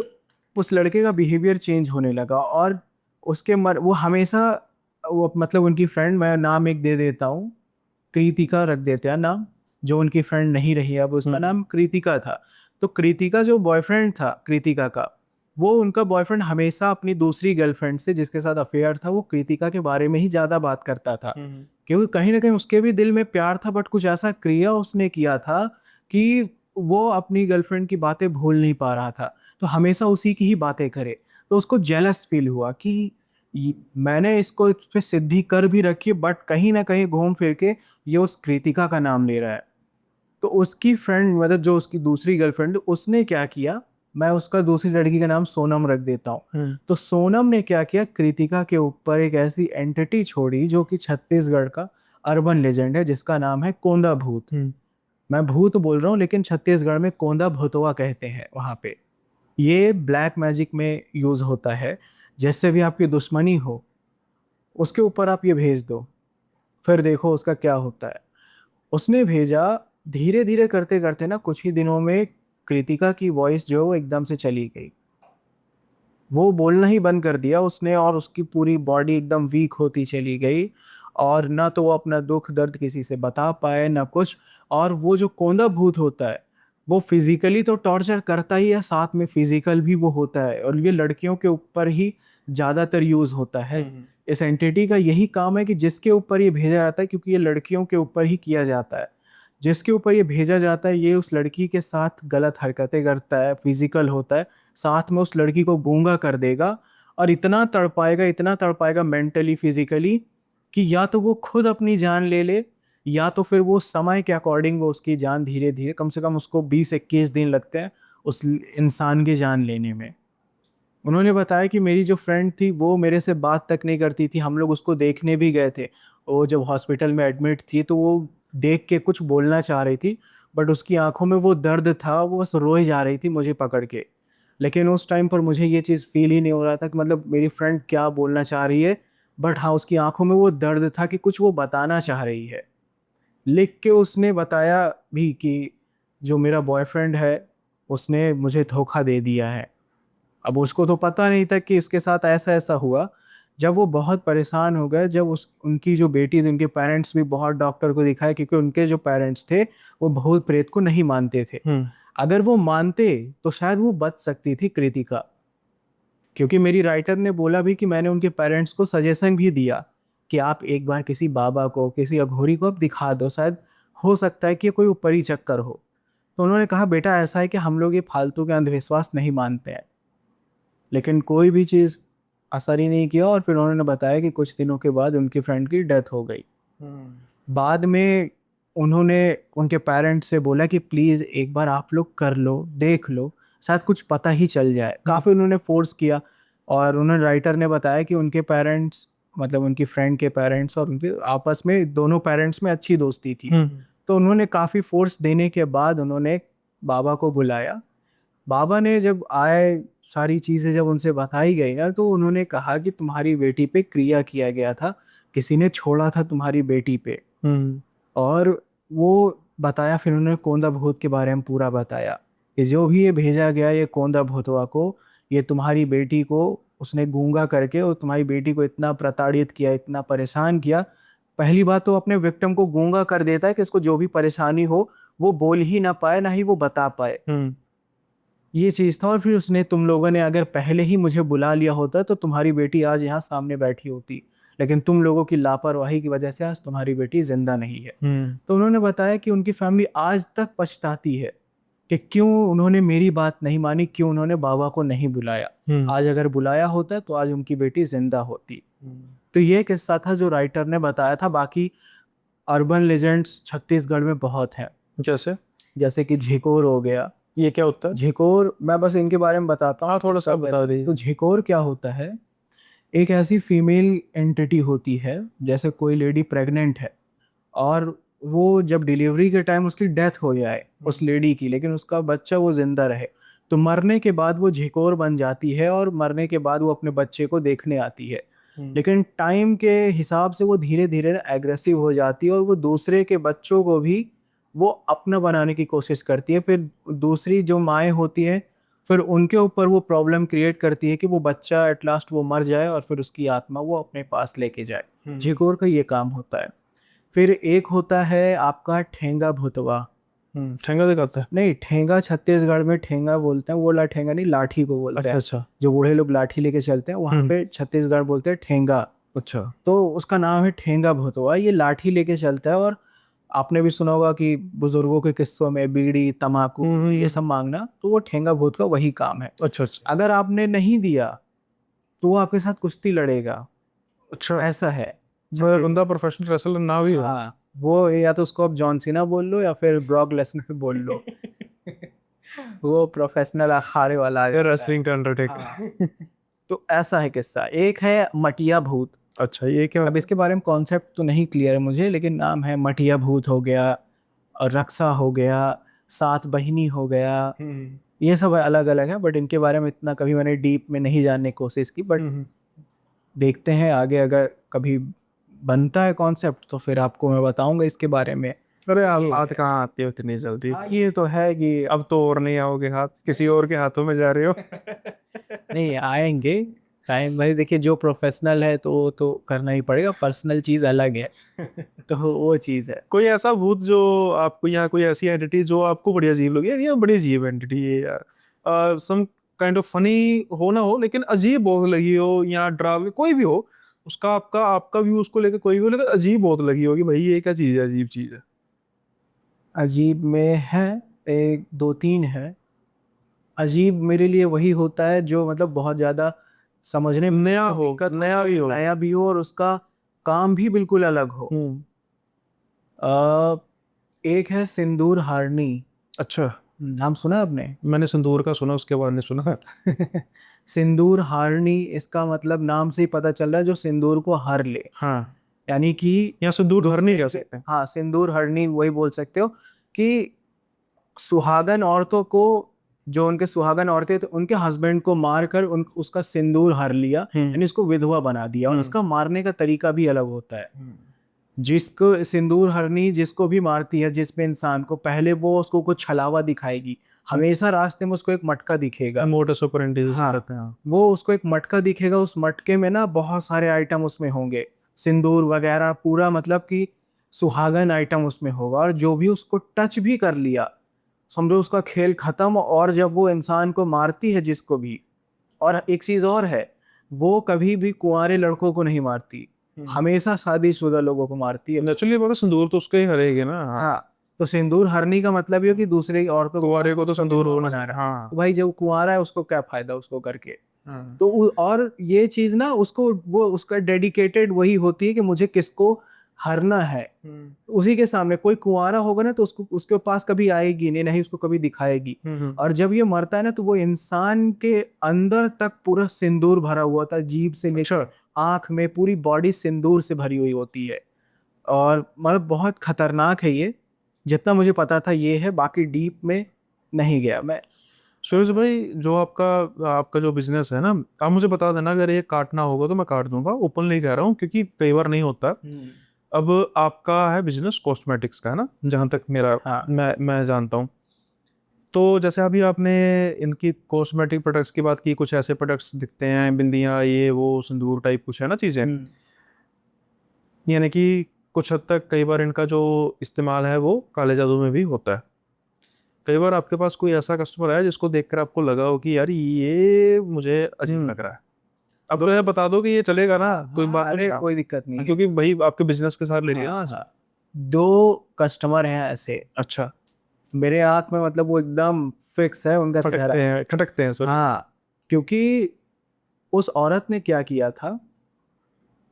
उस लड़के का बिहेवियर चेंज होने लगा। और वो हमेशा वो मतलब उनकी फ्रेंड, मैं नाम एक दे देता हूँ, कृतिका रख देते हैं नाम, जो उनकी फ्रेंड नहीं रही अब, उसका नाम कृतिका था। तो कृतिका जो बॉयफ्रेंड था कृतिका का, वो उनका बॉयफ्रेंड हमेशा अपनी दूसरी गर्लफ्रेंड से जिसके साथ अफेयर था वो कृतिका के बारे में ही ज़्यादा बात करता था। क्योंकि कहीं ना कहीं उसके भी दिल में प्यार था, बट कुछ ऐसा क्रिया उसने किया था कि वो अपनी गर्लफ्रेंड की बातें भूल नहीं पा रहा था, तो हमेशा उसी की ही बातें करे। तो उसको जेलस फील हुआ कि मैंने इसको इस पे सिद्धि कर भी रखी, बट कहीं ना कहीं घूम फिर के ये उस कृतिका का नाम ले रहा है। तो उसकी फ्रेंड मतलब जो उसकी दूसरी गर्लफ्रेंड, उसने क्या किया, मैं उसका दूसरी लड़की का नाम सोनम रख देता हूँ। तो सोनम ने क्या किया, कृतिका के ऊपर एक ऐसी एंटिटी छोड़ी जो कि छत्तीसगढ़ का अर्बन लेजेंड है, जिसका नाम है कोंदा भूत। मैं भूत बोल रहा हूँ लेकिन छत्तीसगढ़ में कोंदा भूतवा कहते हैं वहाँ पे। ये ब्लैक मैजिक में यूज होता है। जैसे भी आपकी दुश्मनी हो उसके ऊपर आप ये भेज दो, फिर देखो उसका क्या होता है। उसने भेजा, धीरे धीरे करते करते ना कुछ ही दिनों में कृतिका की वॉइस जो है वो एकदम से चली गई। वो बोलना ही बंद कर दिया उसने, और उसकी पूरी बॉडी एकदम वीक होती चली गई। और ना तो वो अपना दुख दर्द किसी से बता पाए ना कुछ। और वो जो कोंदा भूत होता है वो फिजिकली तो टॉर्चर करता ही है, साथ में फिजिकल भी वो होता है, और ये लड़कियों के ऊपर ही ज़्यादातर यूज़ होता है। इस एंटिटी का यही काम है कि जिसके ऊपर ये भेजा जाता है, क्योंकि ये लड़कियों के ऊपर ही किया जाता है, जिसके ऊपर ये भेजा जाता है ये उस लड़की के साथ गलत हरकतें करता है, फिजिकल होता है, साथ में उस लड़की को गूंगा कर देगा। और इतना तड़पाएगा मेंटली फिजिकली कि या तो वो खुद अपनी जान ले ले, या तो फिर वो समय के अकॉर्डिंग वो उसकी जान धीरे धीरे, कम से कम उसको 20-21 दिन लगते हैं उस इंसान की जान लेने में। उन्होंने बताया कि मेरी जो फ्रेंड थी वो मेरे से बात तक नहीं करती थी, हम लोग उसको देखने भी गए थे। वो जब हॉस्पिटल में एडमिट थी तो वो देख के कुछ बोलना चाह रही थी, बट उसकी आंखों में वो दर्द था, वो बस रोए जा रही थी मुझे पकड़ के। लेकिन उस टाइम पर मुझे ये चीज़ फील ही नहीं हो रहा था कि मतलब मेरी फ्रेंड क्या बोलना चाह रही है, बट हाँ उसकी आंखों में वो दर्द था कि कुछ वो बताना चाह रही है। लिख के उसने बताया भी कि जो मेरा बॉयफ्रेंड है उसने मुझे धोखा दे दिया है। अब उसको तो पता नहीं था कि इसके साथ ऐसा ऐसा हुआ। जब वो बहुत परेशान हो गए, जब उस उनकी जो बेटी थी, उनके पेरेंट्स भी बहुत डॉक्टर को दिखाए, क्योंकि उनके जो पेरेंट्स थे वो भूत प्रेत को नहीं मानते थे। अगर वो मानते तो शायद वो बच सकती थी कृतिका, क्योंकि मेरी राइटर ने बोला भी कि मैंने उनके पेरेंट्स को सजेशन भी दिया कि आप एक बार किसी बाबा को, किसी अघोरी को आप दिखा दो, शायद हो सकता है कि ये कोई ऊपरी चक्कर हो। तो उन्होंने कहा बेटा ऐसा है कि हम लोग ये फालतू के अंधविश्वास नहीं मानते हैं। लेकिन कोई भी चीज़ असर ही नहीं किया, और फिर उन्होंने बताया कि कुछ दिनों के बाद उनकी फ्रेंड की डेथ हो गई। बाद में उन्होंने उनके पेरेंट्स से बोला कि प्लीज़ एक बार आप लोग कर लो, देख लो, शायद कुछ पता ही चल जाए। काफ़ी उन्होंने फोर्स किया। और उन्होंने, राइटर ने बताया कि उनके पेरेंट्स, मतलब उनकी फ्रेंड के पेरेंट्स और उनके आपस में दोनों पेरेंट्स में अच्छी दोस्ती थी। तो उन्होंने काफ़ी फोर्स देने के बाद उन्होंने बाबा को बुलाया। बाबा ने जब आए, सारी चीज़ें जब उनसे बताई गई ना, तो उन्होंने कहा कि तुम्हारी बेटी पे क्रिया किया गया था, किसी ने छोड़ा था तुम्हारी बेटी पे। और वो बताया, फिर उन्होंने कोंदा भूत के बारे में पूरा बताया कि जो भी ये भेजा गया ये कोंदा भूतवा को, ये तुम्हारी बेटी को उसने गूंगा करके और तुम्हारी बेटी को इतना प्रताड़ित किया, इतना परेशान किया। पहली बात तो अपने विक्टिम को गूंगा कर देता है कि इसको जो भी परेशानी हो वो बोल ही ना पाए, ना ही वो बता पाए। ये चीज़ था। और फिर उसने, तुम लोगों ने अगर पहले ही मुझे बुला लिया होता तो तुम्हारी बेटी आज यहाँ सामने बैठी होती, लेकिन तुम लोगों की लापरवाही की वजह से आज तुम्हारी बेटी जिंदा नहीं है। तो उन्होंने बताया कि उनकी फैमिली आज तक पछताती है कि क्यों उन्होंने मेरी बात नहीं मानी, क्यों उन्होंने बाबा को नहीं बुलाया। आज अगर बुलाया होता तो आज उनकी बेटी जिंदा होती। तो ये किस्सा था जो राइटर ने बताया था। बाकी अर्बन लेजेंड्स छत्तीसगढ़ में बहुत हैं, जैसे जैसे कि झिकोर हो गया। ये क्या होता है? झिकोर, मैं बस इनके बारे में बताता हूँ। हाँ, थोड़ा सा सब बता तो दीजिए। झिकोर क्या होता है, एक ऐसी फीमेल एंटिटी होती है, जैसे कोई लेडी प्रेग्नेंट है और वो जब डिलीवरी के टाइम उसकी डेथ हो जाए उस लेडी की, लेकिन उसका बच्चा वो जिंदा रहे, तो मरने के बाद वो झिकोर बन जाती है और मरने के बाद वो अपने बच्चे को देखने आती है। लेकिन टाइम के हिसाब से वो धीरे धीरे एग्रेसिव हो जाती है और वो दूसरे के बच्चों को भी वो अपना बनाने की कोशिश करती है। फिर दूसरी जो माएँ होती हैं, फिर उनके ऊपर वो प्रॉब्लम क्रिएट करती है कि वो बच्चा एट लास्ट वो मर जाए और फिर उसकी आत्मा वो अपने पास लेके जाए। झिकोर का ये काम होता है। फिर एक होता है आपका ठेंगा भूतवा। ठेंगा दिखाता है। नहीं, ठेंगा छत्तीसगढ़ में ठेंगा बोलते हैं, वो ला ठेंगा नहीं, लाठी को बोलते अच्छा हैं। अच्छा। जो बूढ़े लोग लाठी लेके चलते हैं वहाँ पे छत्तीसगढ़ बोलते हैं ठेंगा। अच्छा। तो उसका नाम है ठेंगा भूतवा। ये लाठी लेके चलता है और आपने भी सुना होगा कि बुजुर्गों के किस्सों में बीड़ी तम्बाकू ये सब मांगना, तो वो ठेंगा भूत का वही काम है। अच्छा अच्छा। अगर आपने नहीं दिया तो वो आपके साथ कुश्ती लड़ेगा, अच्छा, ऐसा है। बंदा प्रोफेशनल रेसलर ना भी हो। हाँ, वो या तो उसको आप जॉन सीना बोल लो या फिर ब्रॉक लेसनर बोल लो। वो प्रोफेशनल अखाड़े वाला आ ये जाता है। रेसलिंग का हाँ, अंडरटेकर। तो ऐसा है किस्सा। एक है मटिया भूत। अच्छा, ये क्या? अब इसके बारे में कॉन्सेप्ट तो नहीं क्लियर है मुझे, लेकिन नाम है मटिया भूत हो गया और रक्षा हो गया, सात बहिनी हो गया, ये सब अलग अलग है। बट इनके बारे में इतना कभी मैंने डीप में नहीं जानने की कोशिश की। बट देखते हैं आगे, अगर कभी बनता है कॉन्सेप्ट तो फिर आपको मैं बताऊंगा इसके बारे में। अरे आप हाथ कहाँ आते हो इतनी जल्दी? हाँ, ये तो है कि अब तो और नहीं आओगे, हाथ किसी और के हाथों में जा रहे हो। नहीं आएंगे टाइम भाई। देखिए, जो प्रोफेशनल है तो वो तो करना ही पड़ेगा, पर्सनल चीज़ अलग है। तो वो चीज़ है। कोई ऐसा भूत जो आपको, या कोई ऐसी एंटिटी जो आपको बड़ी अजीब लगी, यार ये बड़ी अजीब एंटिटी है यार, सम काइंड ऑफ फनी हो ना हो लेकिन अजीब बहुत लगी हो, या डरावनी कोई भी हो, उसका आपका आपका व्यू उसको लेकर कोई भी हो, लेकिन अजीब बहुत लगी होगी, भाई ये क्या चीज है, अजीब चीज है। अजीब में है, एक दो तीन है। अजीब मेरे लिए वही होता है जो मतलब बहुत ज़्यादा समझने में नया हो, दिक्कत नया भी हो। नया भी हो और उसका काम भी बिल्कुल अलग हो। हम्म। अ, एक है सिंदूर हारनी। अच्छा। नाम सुना आपने? मैंने संदूर का सुना, उसके बाद नहीं सुना। सिंदूर हारनी, इसका मतलब नाम से ही पता चल रहा है जो सिंदूर को हर ले। हाँ, यानी कि या संदूर हर नहीं दूसरे कह के, सकते। हाँ, सिंदूर हरनी वही बोल सकते हो कि सुहागन औरतों को, जो उनके सुहागन औरतें तो उनके हस्बैंड को मार कर उसका सिंदूर हर लिया, यानी उसको विधवा बना दिया। और उसका मारने का तरीका भी अलग होता है। जिसको सिंदूर हरनी जिसको भी मारती है, जिस पे इंसान को, पहले वो उसको कुछ छलावा दिखाएगी, हमेशा रास्ते में उसको एक मटका दिखेगा। मोटस ऑपरेंडी जिसे हाँ, कहते हैं। वो उसको एक मटका दिखेगा, उस मटके में ना बहुत सारे आइटम उसमें होंगे, सिंदूर वगैरह पूरा, मतलब कि सुहागन आइटम उसमें होगा। और जो भी उसको टच भी कर लिया, समझो उसका खेल खत्म। और जब वो इंसान को मारती है जिसको भी, और एक चीज और है, वो कभी भी कुंवारे लड़कों को नहीं मारती, हमेशा शादीशुदा लोगों को मारती है। नेचुरली बात है, संदूर तो उसके ही हरेगी ना। हाँ। हाँ, तो सिंदूर हरनी का मतलब ये है कि दूसरे की औरतों को कुंवारे को तो संदूर होना बना चाहिए। रहा है। हाँ। तो भाई जब कुंवारा है उसको क्या फायदा उसको करके। हाँ। तो और ये चीज ना उसको, वो उसका डेडिकेटेड वही होती है कि मुझे किसको हरना है। उसी के सामने कोई कुंवारा होगा ना तो उसको, उसके पास कभी आएगी नहीं, नहीं उसको कभी दिखाएगी। और जब ये मरता है ना तो वो इंसान के अंदर तक पूरा सिंदूर भरा हुआ था, जीभ से लेकर अच्छा। आंख में, पूरी बॉडी सिंदूर से भरी हुई होती है। और मतलब बहुत खतरनाक है ये। जितना मुझे पता था ये है, बाकी डीप में नहीं गया मैं। सुरेश भाई, जो आपका आपका जो बिजनेस है ना, आप मुझे बता देना, अगर ये काटना होगा तो मैं काट दूंगा, ओपन नहीं कह रहा हूँ क्योंकि कई बार नहीं होता। अब आपका है बिजनेस कॉस्मेटिक्स का, है ना, जहाँ तक मेरा हाँ। मैं जानता हूँ। तो जैसे अभी आपने इनकी कॉस्मेटिक प्रोडक्ट्स की बात की, कुछ ऐसे प्रोडक्ट्स दिखते हैं, बिंदियाँ, ये वो संदूर टाइप कुछ है ना चीज़ें, यानी कि कुछ हद तक कई बार इनका जो इस्तेमाल है वो काले जादू में भी होता है। कई बार आपके पास कोई ऐसा कस्टमर आया जिसको देखकर आपको लगा हो कि यार ये मुझे अजीब लग रहा है, अब तो यार बता दो कि ये चलेगा ना, कोई बात अरे नहीं। कोई दिक्कत नहीं। क्योंकि भाई आपके बिजनेस के साथ ले लिया हाँ ना। हाँ, दो कस्टमर हैं ऐसे अच्छा। मेरे आँख में, मतलब वो एकदम फिक्स है उनका चेहरा। खटकते हैं सर। हाँ, क्योंकि उस औरत ने क्या किया था,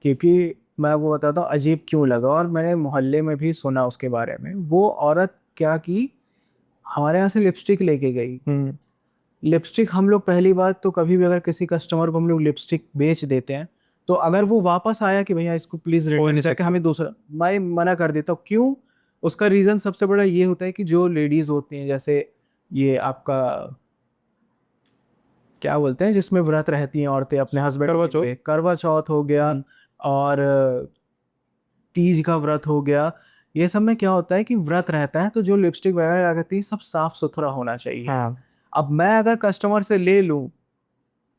क्योंकि मैं वो बताता हूँ अजीब क्यों लगा, और मैंने मोहल्ले में भी सुना उसके बारे में। वो औरत क्या की, हमारे यहाँ से लिपस्टिक लेके गई। लिपस्टिक हम लोग, पहली बात तो कभी भी अगर किसी कस्टमर को हम लोग लिपस्टिक बेच देते हैं तो अगर वो वापस आया कि भैया इसको प्लीज हो नहीं रिटर्न सकता। करके हमें दूसरा, मैं मना कर देता हूँ। क्यों? उसका रीजन सबसे बड़ा ये होता है कि जो लेडीज होती हैं, जैसे ये आपका क्या बोलते हैं जिसमें व्रत रहती हैं औरतें अपने हस्बैंड करवा चौथ। पे, करवा चौथ हो गया, और तीज का व्रत हो गया। ये सब में क्या होता है कि व्रत रहता है तो जो लिपस्टिक वगैरह लगती है सब साफ सुथरा होना चाहिए। हाँ अब मैं अगर कस्टमर से ले लूं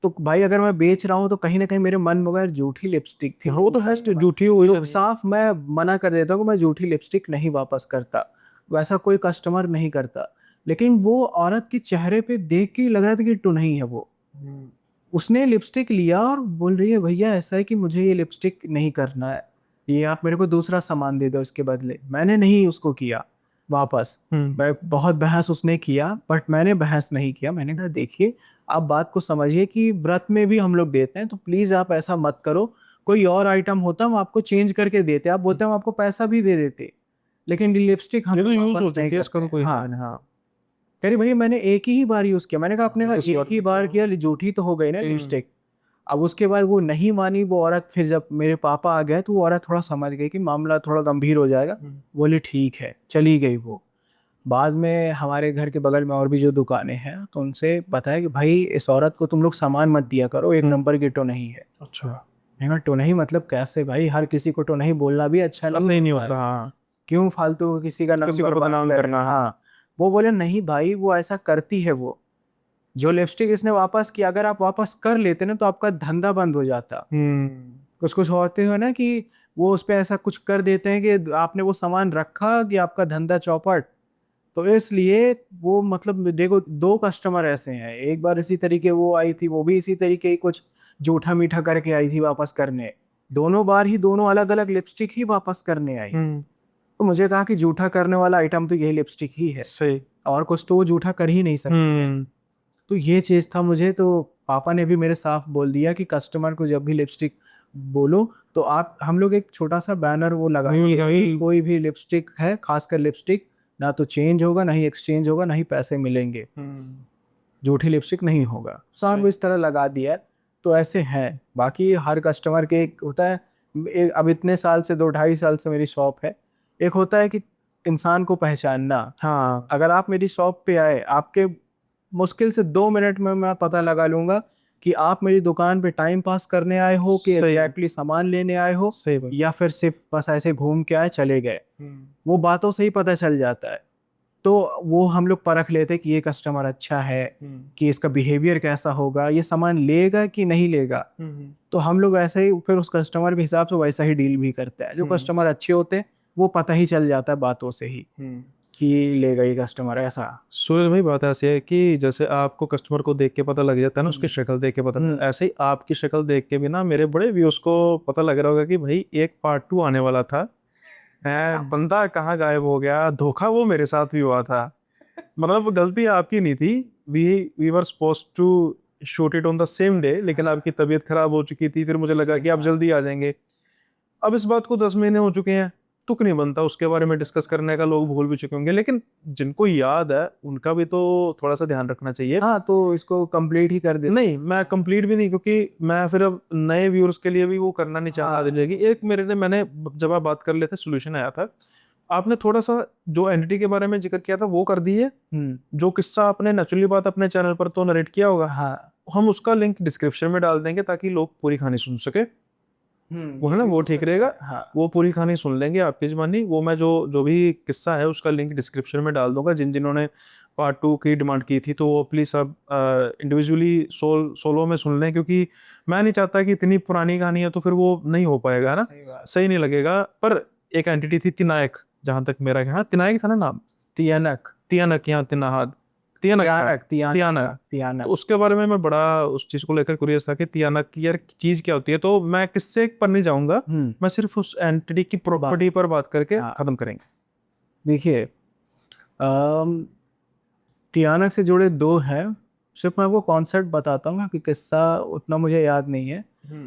तो भाई अगर मैं बेच रहा हूँ तो कहीं ना कहीं मेरे मन में अगर झूठी लिपस्टिक थी, वो तो है, झूठी हुई तो साफ मैं मना कर देता हूँ कि मैं झूठी लिपस्टिक नहीं वापस करता। वैसा कोई कस्टमर नहीं करता। लेकिन वो औरत के चेहरे पे देख के ही लग रहा था कि टू नहीं है वो। उसने लिपस्टिक लिया और बोल रही है भैया ऐसा है कि मुझे ये लिपस्टिक नहीं करना है, ये आप मेरे को दूसरा सामान दे दो इसके बदले। मैंने नहीं उसको किया वापस। मैं बहुत बहस उसने किया बट मैंने बहस नहीं किया। मैंने कहा देखिए आप बात को समझिए कि व्रत में भी हम लोग देते हैं, तो प्लीज़ आप ऐसा मत करो। कोई और आइटम होता हम आपको चेंज करके देते, आप बोलते हम आपको पैसा भी दे देते, लेकिन लिपस्टिक हम ये तो यूज वापस हो नहीं चुकी है, इसका करते तो हैं। कोई हाँ, है नहीं। हाँ कह रही भैया मैंने एक ही बार यूज़ किया। मैंने कहा आपने कहा किसी एक और ही बार किया, झूठी तो हो गई ना लिपस्टिक। अब उसके बाद वो नहीं मानी वो औरत। फिर जब मेरे पापा आ गए तो वो औरत थोड़ा समझ गई कि मामला थोड़ा गंभीर हो जाएगा। बोली ठीक है, चली गई वो। बाद में हमारे घर के बगल में और भी जो दुकानें हैं तो उनसे बताया कि भाई इस औरत को तुम लोग सामान मत दिया करो, एक नंबर की टो नहीं है। अच्छा, मैंने कहा टो नहीं मतलब कैसे भाई? हर किसी को टो नहीं बोलना भी अच्छा नहीं सही नहीं होता होता। है। हाँ, क्यों फालतू किसी का किसी को नंबर बदनाम करना। हाँ। हाँ। वो बोले नहीं भाई वो ऐसा करती है। वो जो लिपस्टिक इसने वापस किया, अगर आप वापस कर लेते ना तो आपका धंधा बंद हो जाता। कुछ कुछ होते हो ना कि वो उस पे ऐसा कुछ कर देते हैं कि आपने वो सामान रखा कि आपका धंधा चौपट। तो इसलिए वो मतलब देखो दो कस्टमर ऐसे हैं। एक बार इसी तरीके वो आई थी, वो भी इसी तरीके ही कुछ जूठा मीठा करके आई थी वापस करने। दोनों बार ही दोनों अलग अलग लिपस्टिक ही वापस करने आई। तो मुझे कहा कि जूठा करने वाला आइटम तो यही लिपस्टिक ही है, सही। और कुछ तो वो जूठा कर ही नहीं सकती है। तो ये चीज़ था मुझे। तो पापा ने भी मेरे साफ बोल दिया कि कस्टमर को जब भी लिपस्टिक बोलो तो आप, हम लोग एक छोटा सा बैनर वो लगाएंगे कि कोई भी लिपस्टिक है, खासकर लिपस्टिक, ना तो चेंज होगा ना ही एक्सचेंज होगा ना ही पैसे मिलेंगे, झूठी लिपस्टिक नहीं होगा। साफ इस तरह लगा दिया है। तो ऐसे हैं। बाकी हर कस्टमर के एक होता है। अब इतने साल से 2 ढाई साल से मेरी शॉप है। एक होता है कि इंसान को पहचानना। हाँ, अगर आप मेरी शॉप पे आए, आपके मुश्किल से 2 मिनट में मैं पता लगा लूंगा कि आप मेरी दुकान पे टाइम पास करने आए हो कि सही। एग्जैक्टली सामान लेने आए हो, सही बात। या फिर सिर्फ बस ऐसे घूम के आए चले गए। वो बातों से ही पता चल जाता है। तो वो हम लोग परख लेते हैं कि ये कस्टमर अच्छा है, कि इसका बिहेवियर कैसा होगा, ये सामान लेगा कि नहीं लेगा। तो हम लोग ऐसे ही फिर उस कस्टमर के हिसाब से वैसा ही डील भी करते हैं। जो कस्टमर अच्छे होते हैं वो पता ही चल जाता है बातों से ही कि लेगा ये कस्टमर ऐसा। सूरज भाई, बात ऐसी है कि जैसे आपको कस्टमर को देख के पता लग जाता है ना, उसकी शक्ल देख के पता, ऐसे ही आपकी शक्ल देख के भी ना मेरे बड़े व्यूअर्स को पता लग रहा होगा कि भाई एक पार्ट 2 आने वाला था। बंदा कहाँ गायब हो गया, धोखा वो मेरे साथ भी हुआ था। मतलब गलती आपकी नहीं थी। We we were suppose to shoot it on the same day, लेकिन आपकी तबीयत खराब हो चुकी थी, फिर मुझे लगा कि आप जल्दी आ जाएंगे। अब इस बात को 10 महीने हो चुके हैं, तुक नहीं बनता उसके बारे में डिस्कस करने का, लोग भूल भी चुके होंगे, लेकिन जिनको याद है उनका भी तो थोड़ा सा ध्यान रखना चाहिए। हाँ, तो इसको कंप्लीट ही कर दे। नहीं, मैं कंप्लीट भी नहीं, क्योंकि मैं फिर अब नए व्यूअर्स के लिए भी वो करना नहीं चाहता। हाँ। आदत लगी एक मेरे ने, मैंने जब आप बात कर लेते सोल्यूशन आया था, आपने थोड़ा सा जो एंटिटी के बारे में जिक्र किया था वो कर दिए। जो किस्सा आपने नेचुरली बात अपने चैनल पर तो नरेट किया होगा, हाँ। हम उसका लिंक डिस्क्रिप्शन में डाल देंगे ताकि लोग पूरी कहानी सुन सके। वो है ना, वो ठीक रहेगा। हाँ। वो पूरी कहानी सुन लेंगे आपकी जुबानी। वो मैं जो भी किस्सा है उसका लिंक डिस्क्रिप्शन में डाल दूंगा। जिन्होंने पार्ट 2 की डिमांड की थी तो वो प्लीज़ सब इंडिविजुअली सोलो में सुन लें, क्योंकि मैं नहीं चाहता कि इतनी पुरानी कहानी है तो फिर वो नहीं हो पाएगा, है ना, सही नहीं लगेगा। पर एक एंटिटी थी तिनायक, जहां तक मेरा ख्याल, तिनायक था ना नाम, तियानक। तियानक या तिनाहद, तियानक था। तियानक। तो तियानक। उसके बारे में मैं बड़ा उस चीज को लेकर क्यूरियस था कि तियानक की यार चीज क्या होती है। तो मैं किससे पर नहीं जाऊंगा, मैं सिर्फ उस एंटिटी की प्रॉपर्टी पर बात करके हाँ। खत्म करेंगे। देखिए, अम, तियानक से जुड़े दो हैं। सिर्फ मैं वो कॉन्सेप्ट बताता हूँ कि किस्सा उतना मुझे याद नहीं है।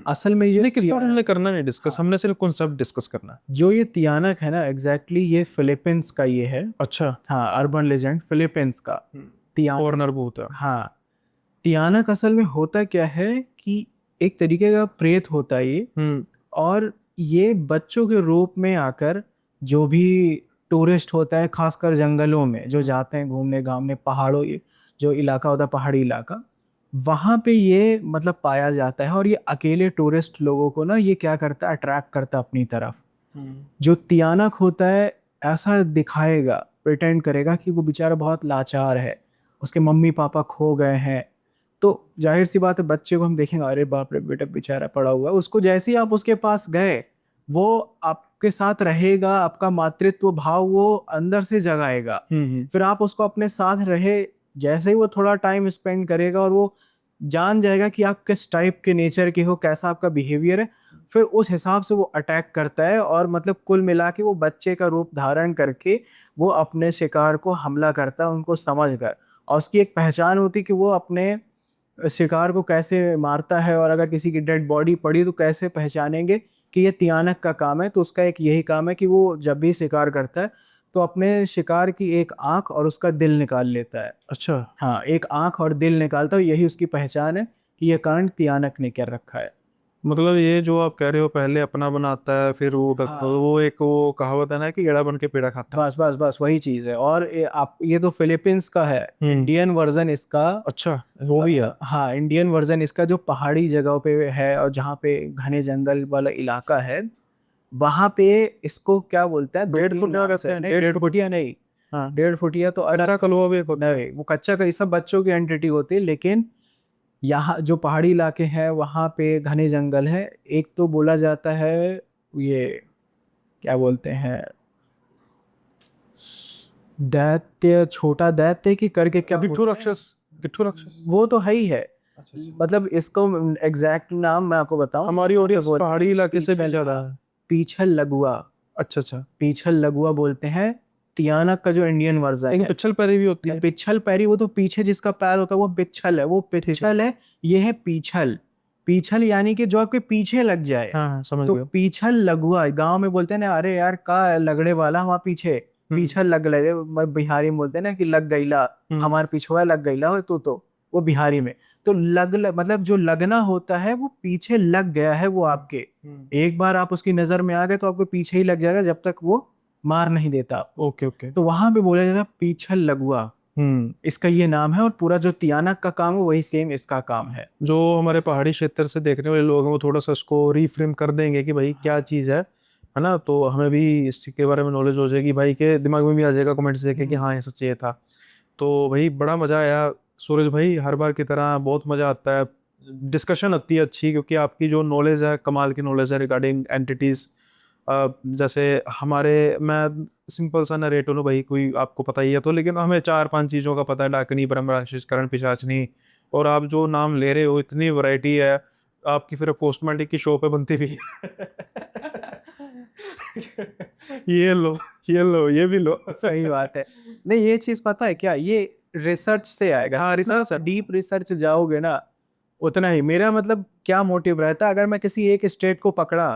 असल में ये नहीं, किस्सा हमने करना नहीं डिस्कस, हाँ। हमने सिर्फ कॉन्सेप्ट डिस्कस करना है। जो ये तियानक है ना, एग्जैक्टली ये फिलीपींस का ये है। अच्छा। हाँ, अर्बन लेजेंड फिलीपींस का। तियानक। फॉरनर बहुत है। हाँ। तियानक असल में होता क्या है कि एक तरीके का प्रेत होता है ये। और ये बच्चों के रूप में आकर जो भी टूरिस्ट होता है, खासकर जंगलों में जो जाते हैं घूमने घामने, पहाड़ों, ये जो इलाका होता है पहाड़ी इलाका, वहाँ पे ये मतलब पाया जाता है। और ये अकेले टूरिस्ट लोगों को ना ये क्या करता है, अट्रैक्ट करता है अपनी तरफ। जो तियानक होता है ऐसा दिखाएगा, प्रिटेंड करेगा कि वो बेचारा बहुत लाचार है, उसके मम्मी पापा खो गए हैं। तो जाहिर सी बात है बच्चे को हम देखेंगे, अरे बाप रे बेटा बेचारा पड़ा हुआ है। उसको जैसे ही आप उसके पास गए, वो आपके साथ रहेगा, आपका मातृत्व भाव वो अंदर से जगाएगा। फिर आप उसको अपने साथ रहे, जैसे ही वो थोड़ा टाइम स्पेंड करेगा और वो जान जाएगा कि आप किस टाइप के नेचर के हो, कैसा आपका बिहेवियर है, फिर उस हिसाब से वो अटैक करता है। और मतलब कुल मिला के वो बच्चे का रूप धारण करके वो अपने शिकार को हमला करता है, उनको समझ कर। और उसकी एक पहचान होती है कि वो अपने शिकार को कैसे मारता है, और अगर किसी की डेड बॉडी पड़ी तो कैसे पहचानेंगे कि ये तियानक का काम है। तो उसका एक यही काम है कि वो जब भी शिकार करता है तो अपने शिकार की एक आंख और उसका दिल निकाल लेता है। अच्छा, हाँ, एक आंख और दिल निकालता है, यही उसकी पहचान है कि ये कांड तियानक ने कर रखा है। मतलब ये जो आप कह रहे हो, पहले अपना बनाता है फिर हाँ, वो एक वो कहावत है ना कि एड़ा बन के पेड़ा खाता। बस बस बस वही चीज है। और ये तो फिलीपींस का है, हम्म। इंडियन वर्जन इसका। अच्छा, वो भी है। हाँ, इंडियन वर्जन इसका जो पहाड़ी जगहों पे है और जहाँ पे घने जंगल वाला इलाका है, वहां पे इसको क्या बोलते हैं, दो डेढ़ तीन फुटिया नाम कहते से। हैं, नहीं, डेढ़ फुटिया नहीं। हाँ। 1.5 फुटिया तो कच्चा कलवा भी एक होता है। नहीं, वो कच्चा का ये सब बच्चों की एंटिटी होती है। लेकिन यहाँ जो पहाड़ी इलाके हैं वहाँ पे घने जंगल है। एक तो बोला जाता है ये क्या बोलते हैं, दैत्य, छोटा दैत्य की करके क्या बिट्ठू बोलते हैं, राक्षस। बिट्ठू राक्षस। वो तो है ही है। अच्छा अच्छा। मतलब इसको एग्जैक्ट नाम मैं आपको बताऊं, हमारी वहाँ पे ऑडियंस बोलते पहाड़ी हैं इलाके से भी पीछल। ज्यादा हाँ, है। पीछल लगुआ। अच्छा अच्छा। पीछल लगुआ बोलते हैं तियानक का जो इंडियन वर्जन एक है। पिच्छल पैरी भी होती है। पिछल पैरी, वो तो पीछे जिसका पैर होता है वो पिछल है, वो ठीक है। पिछल है। ये है पीछल। पीछल यानी कि जो आपके पीछे लग जाए। हाँ हाँ, समझ तो गया। पीछल लगुआ गांव में बोलते हैं ना, अरे यार का लगड़े वाला वहाँ पीछे, पीछल लग लगे। बिहारी में बोलते हैं ना कि लग गईला, हमारे पिछुआ लग गईला हो तो वो बिहारी में। तो मतलब जो लगना होता है वो पीछे लग गया है वो आपके। एक बार आप उसकी नजर में आ गए तो आपको पीछे ही लग जाएगा जब तक वो मार नहीं देता आपको। Okay okay. तो वहां पे बोला जाता है पीछल लगुआ, इसका ये नाम है। और पूरा जो तियानक का काम है वही सेम इसका काम है। जो हमारे पहाड़ी क्षेत्र से देखने वाले लोग हैं वो थोड़ा सा इसको रीफ्रेम कर देंगे कि भाई क्या हाँ। चीज़ है ना, तो हमें भी इसके बारे में नॉलेज हो जाएगी, भाई के दिमाग में भी आ जाएगा कमेंट्स देखे कि हाँ ये सच ये था। तो भाई बड़ा मजा आया सूरज भाई, हर बार की तरह बहुत मजा आता है, डिस्कशन आती है अच्छी, क्योंकि आपकी जो नॉलेज है कमाल की नॉलेज है रिगार्डिंग एंटिटीज। जैसे हमारे, मैं सिंपल सा नरेटर हूँ भाई, कोई आपको पता ही है तो, लेकिन हमें 4-5 चीज़ों का पता है, डाकनी, ब्रह्मराक्षस, करण पिशाचनी। और आप जो नाम ले रहे हो इतनी वैरायटी है, आपकी फिर कॉस्मेटिक की शॉप है बनती भी ये लो, ये लो, ये भी लो। सही बात है। नहीं, ये चीज पता है क्या, ये रिसर्च से आएगा। हाँ, रिसर्च है। डीप रिसर्च जाओगे ना, उतना ही। मेरा मतलब क्या मोटिव रहता है, अगर मैं किसी एक स्टेट को पकड़ा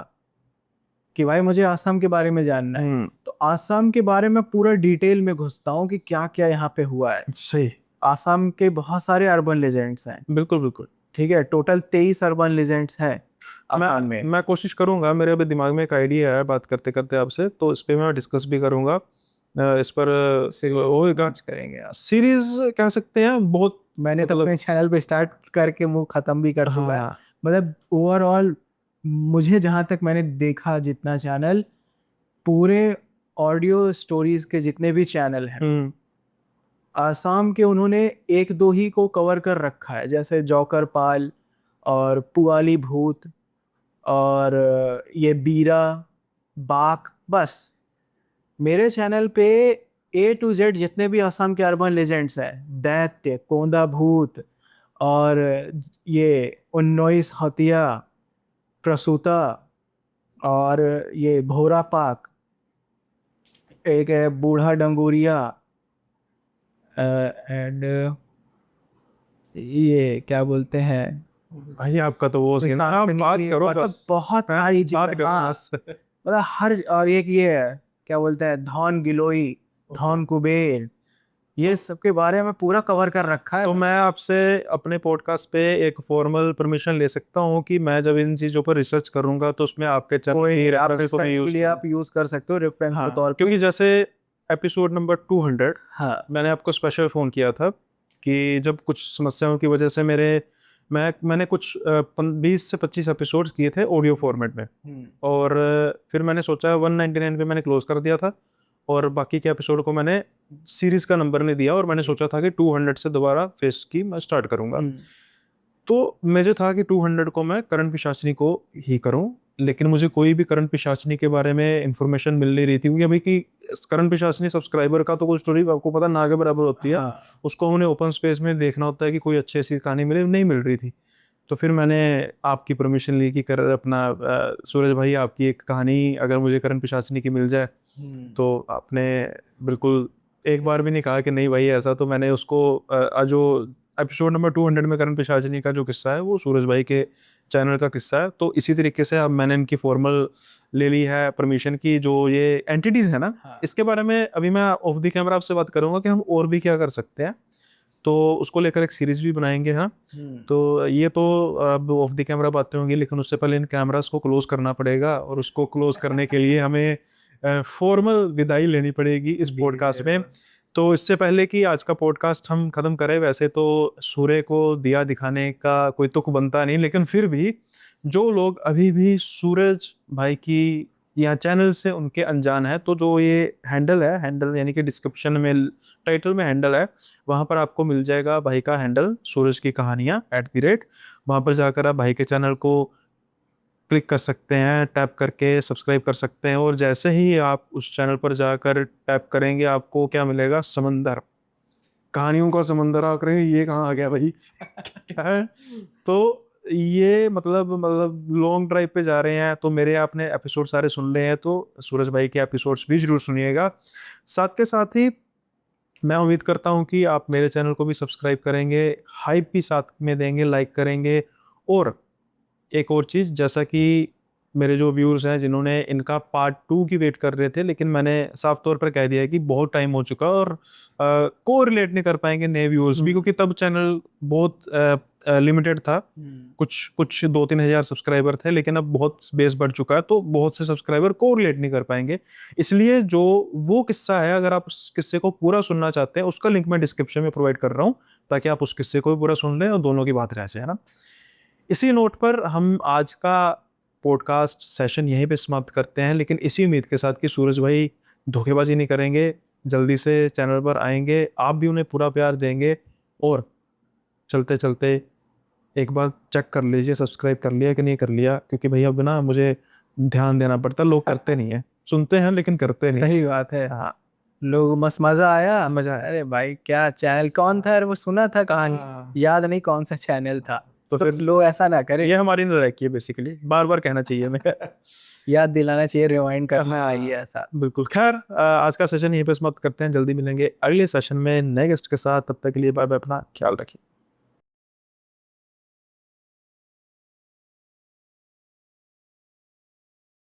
कि भाई मुझे आसाम के बारे में जानना है, तो आसाम के बारे में पूरा डिटेल में घुसता हूँ कि क्या क्या यहाँ पे हुआ है। सही। आसाम के बहुत सारे अर्बन लेजेंड्स हैं। बिल्कुल बिल्कुल। ठीक है, टोटल 23 अर्बन लेजेंड्स हैं आसाम मैं में। मैं कोशिश करूंगा, मेरे अभी दिमाग में एक आइडिया है बात करते करते आपसे, तो इस पे मैं डिस्कस भी करूंगा। इस पर होएगा, कुछ करेंगे आप। सीरीज कह सकते हैं बहुत। मैंने तो मतलब अपने चैनल पे स्टार्ट करके वो खत्म भी कर चुका है। हाँ। मतलब ओवरऑल मुझे जहाँ तक मैंने देखा, जितना चैनल, पूरे ऑडियो स्टोरीज के जितने भी चैनल हैं, हम्म। आसाम के उन्होंने एक दो ही को कवर कर रखा है, जैसे जौकर पाल और पुआली भूत और ये बीरा बाक। बस मेरे चैनल पे A to Z जितने भी असम के अर्बन लेजेंड्स हैं, दैत्य, कोंदा भूत, और ये उन्नोइस हतिया, प्रसूता, और ये भोरा पाक, एक है बूढ़ा डंगूरिया, एंड ये क्या बोलते हैं, भाई आपका तो वो सीन, आप बात करो मतलब बस। बहुत हाँ, सारी बात चीजें। करो हाँ, बस। मतलब हर, और एक ये है क्या बोलते हैं, धौन गिलोई, धौन कुबेर, ये सब के बारे में पूरा कवर कर रखा है। तो मैं आपसे अपने पॉडकास्ट पे एक फॉर्मल परमिशन ले सकता हूँ कि मैं जब इन चीज़ों पर रिसर्च करूंगा तो उसमें आपके चैनल की आप रेफरेंस को भी यूज लिए आप यूज कर सकते हो रेफरेंस के हाँ, तौर पे। क्योंकि जैसे एपिसोड नंबर 200 हाँ। मैंने आपको स्पेशल फ़ोन किया था कि जब कुछ समस्याओं की वजह से मैंने कुछ 20 से 25 एपिसोड्स किए थे ऑडियो फॉर्मेट में, और फिर मैंने सोचा 199 पे मैंने क्लोज कर दिया था, और बाकी के एपिसोड को मैंने सीरीज का नंबर नहीं दिया, और मैंने सोचा था कि 200 से दोबारा फेस की मैं स्टार्ट करूंगा। तो मुझे था कि 200 को मैं करण पिशाचनी को ही करूं, लेकिन मुझे कोई भी करण पिशाचनी के बारे में इंफॉर्मेशन मिल नहीं रही थी, क्योंकि अभी की करण पिशाचनी सब्सक्राइबर का तो कोई स्टोरी आपको पता ना के बराबर होती है। हाँ। उसको हमने ओपन स्पेस में देखना होता है कि कोई अच्छी सी कहानी मिले, नहीं मिल रही थी। तो फिर मैंने आपकी परमिशन ली कि कर अपना सूरज भाई आपकी एक कहानी अगर मुझे करण पिशाचनी की मिल जाए, तो आपने बिल्कुल एक बार भी नहीं कहा कि नहीं भाई ऐसा। तो मैंने उसको जो एपिसोड नंबर 200 में करण पिशाचनी का जो किस्सा है वो सूरज भाई के चैनल का किस्सा है। तो इसी तरीके से अब मैंने इनकी फॉर्मल ले ली है परमिशन की, जो ये एंटिटीज है ना, हाँ। इसके बारे में अभी मैं ऑफ द कैमरा आपसे बात करूंगा कि हम और भी क्या कर सकते हैं, तो उसको लेकर एक सीरीज भी बनाएंगे। हाँ, तो ये तो अब ऑफ द कैमरा बातें होंगी, लेकिन उससे पहले इन कैमरास को क्लोज करना पड़ेगा, और उसको क्लोज करने के लिए हमें फॉर्मल विदाई लेनी पड़ेगी इस पॉडकास्ट में। तो इससे पहले कि आज का पॉडकास्ट हम खत्म करें, वैसे तो सूर्य को दिया दिखाने का कोई तुक बनता नहीं, लेकिन फिर भी जो लोग अभी भी सूरज भाई की या चैनल से उनके अनजान है, तो जो ये हैंडल यानी कि डिस्क्रिप्शन में टाइटल में हैंडल है, वहाँ पर आपको मिल जाएगा भाई का हैंडल सूरज की कहानियाँ @ वहाँ पर जाकर आप भाई के चैनल को क्लिक कर सकते हैं, टैप करके सब्सक्राइब कर सकते हैं, और जैसे ही आप उस चैनल पर जाकर टैप करेंगे आपको क्या मिलेगा, समंदर, कहानियों का समंदर। आप करेंगे ये कहाँ आ गया भाई क्या है। तो ये मतलब लॉन्ग ड्राइव पे जा रहे हैं, तो मेरे आपने एपिसोड सारे सुन लिए हैं, तो सूरज भाई के एपिसोड्स भी जरूर सुनिएगा। साथ के साथ ही मैं उम्मीद करता हूँ कि आप मेरे चैनल को भी सब्सक्राइब करेंगे, हाइप भी साथ में देंगे, लाइक करेंगे। और एक और चीज़, जैसा कि मेरे जो व्यूअर्स हैं जिन्होंने इनका पार्ट 2 की वेट कर रहे थे, लेकिन मैंने साफ तौर पर कह दिया है कि बहुत टाइम हो चुका, और को रिलेट नहीं कर पाएंगे नए व्यूअर्स भी, क्योंकि तब चैनल बहुत लिमिटेड था। कुछ 2-3 हज़ार सब्सक्राइबर थे, लेकिन अब बहुत बेस बढ़ चुका है, तो बहुत से सब्सक्राइबर को रिलेट नहीं कर पाएंगे। इसलिए जो वो किस्सा है, अगर आप उस किस्से को पूरा सुनना चाहते हैं, उसका लिंक मैं डिस्क्रिप्शन में प्रोवाइड कर रहा हूँ, ताकि आप उस किस्से को भी पूरा सुन लें और दोनों की बात रह जाए, है ना। इसी नोट पर हम आज का पॉडकास्ट सेशन यहीं पे समाप्त करते हैं, लेकिन इसी उम्मीद के साथ कि सूरज भाई धोखेबाजी नहीं करेंगे, जल्दी से चैनल पर आएंगे, आप भी उन्हें पूरा प्यार देंगे, और चलते चलते एक बार चेक कर लीजिए सब्सक्राइब कर लिया कि नहीं कर लिया, क्योंकि भैया अब ना मुझे ध्यान देना पड़ता है, लोग करते नहीं है, सुनते हैं लेकिन करते नहीं। सही बात है। हाँ, लोग मस्त मजा आया। मजा आया। अरे भाई क्या चैनल कौन था यार, वो सुना था कहानी, हाँ, याद नहीं कौन सा चैनल था। तो तो फिर लोग ऐसा ना करे, ये हमारी नालायकी है, बेसिकली बार बार कहना चाहिए हमें याद दिलाना चाहिए, रिवाइंड करना हाँ, आइए ऐसा। बिल्कुल। खैर, आज का सेशन यहीं पे समाप्त करते हैं, जल्दी मिलेंगे अगले सेशन में नए गेस्ट के साथ। तब तक के लिए बाय बाय, अपना ख्याल रखिए।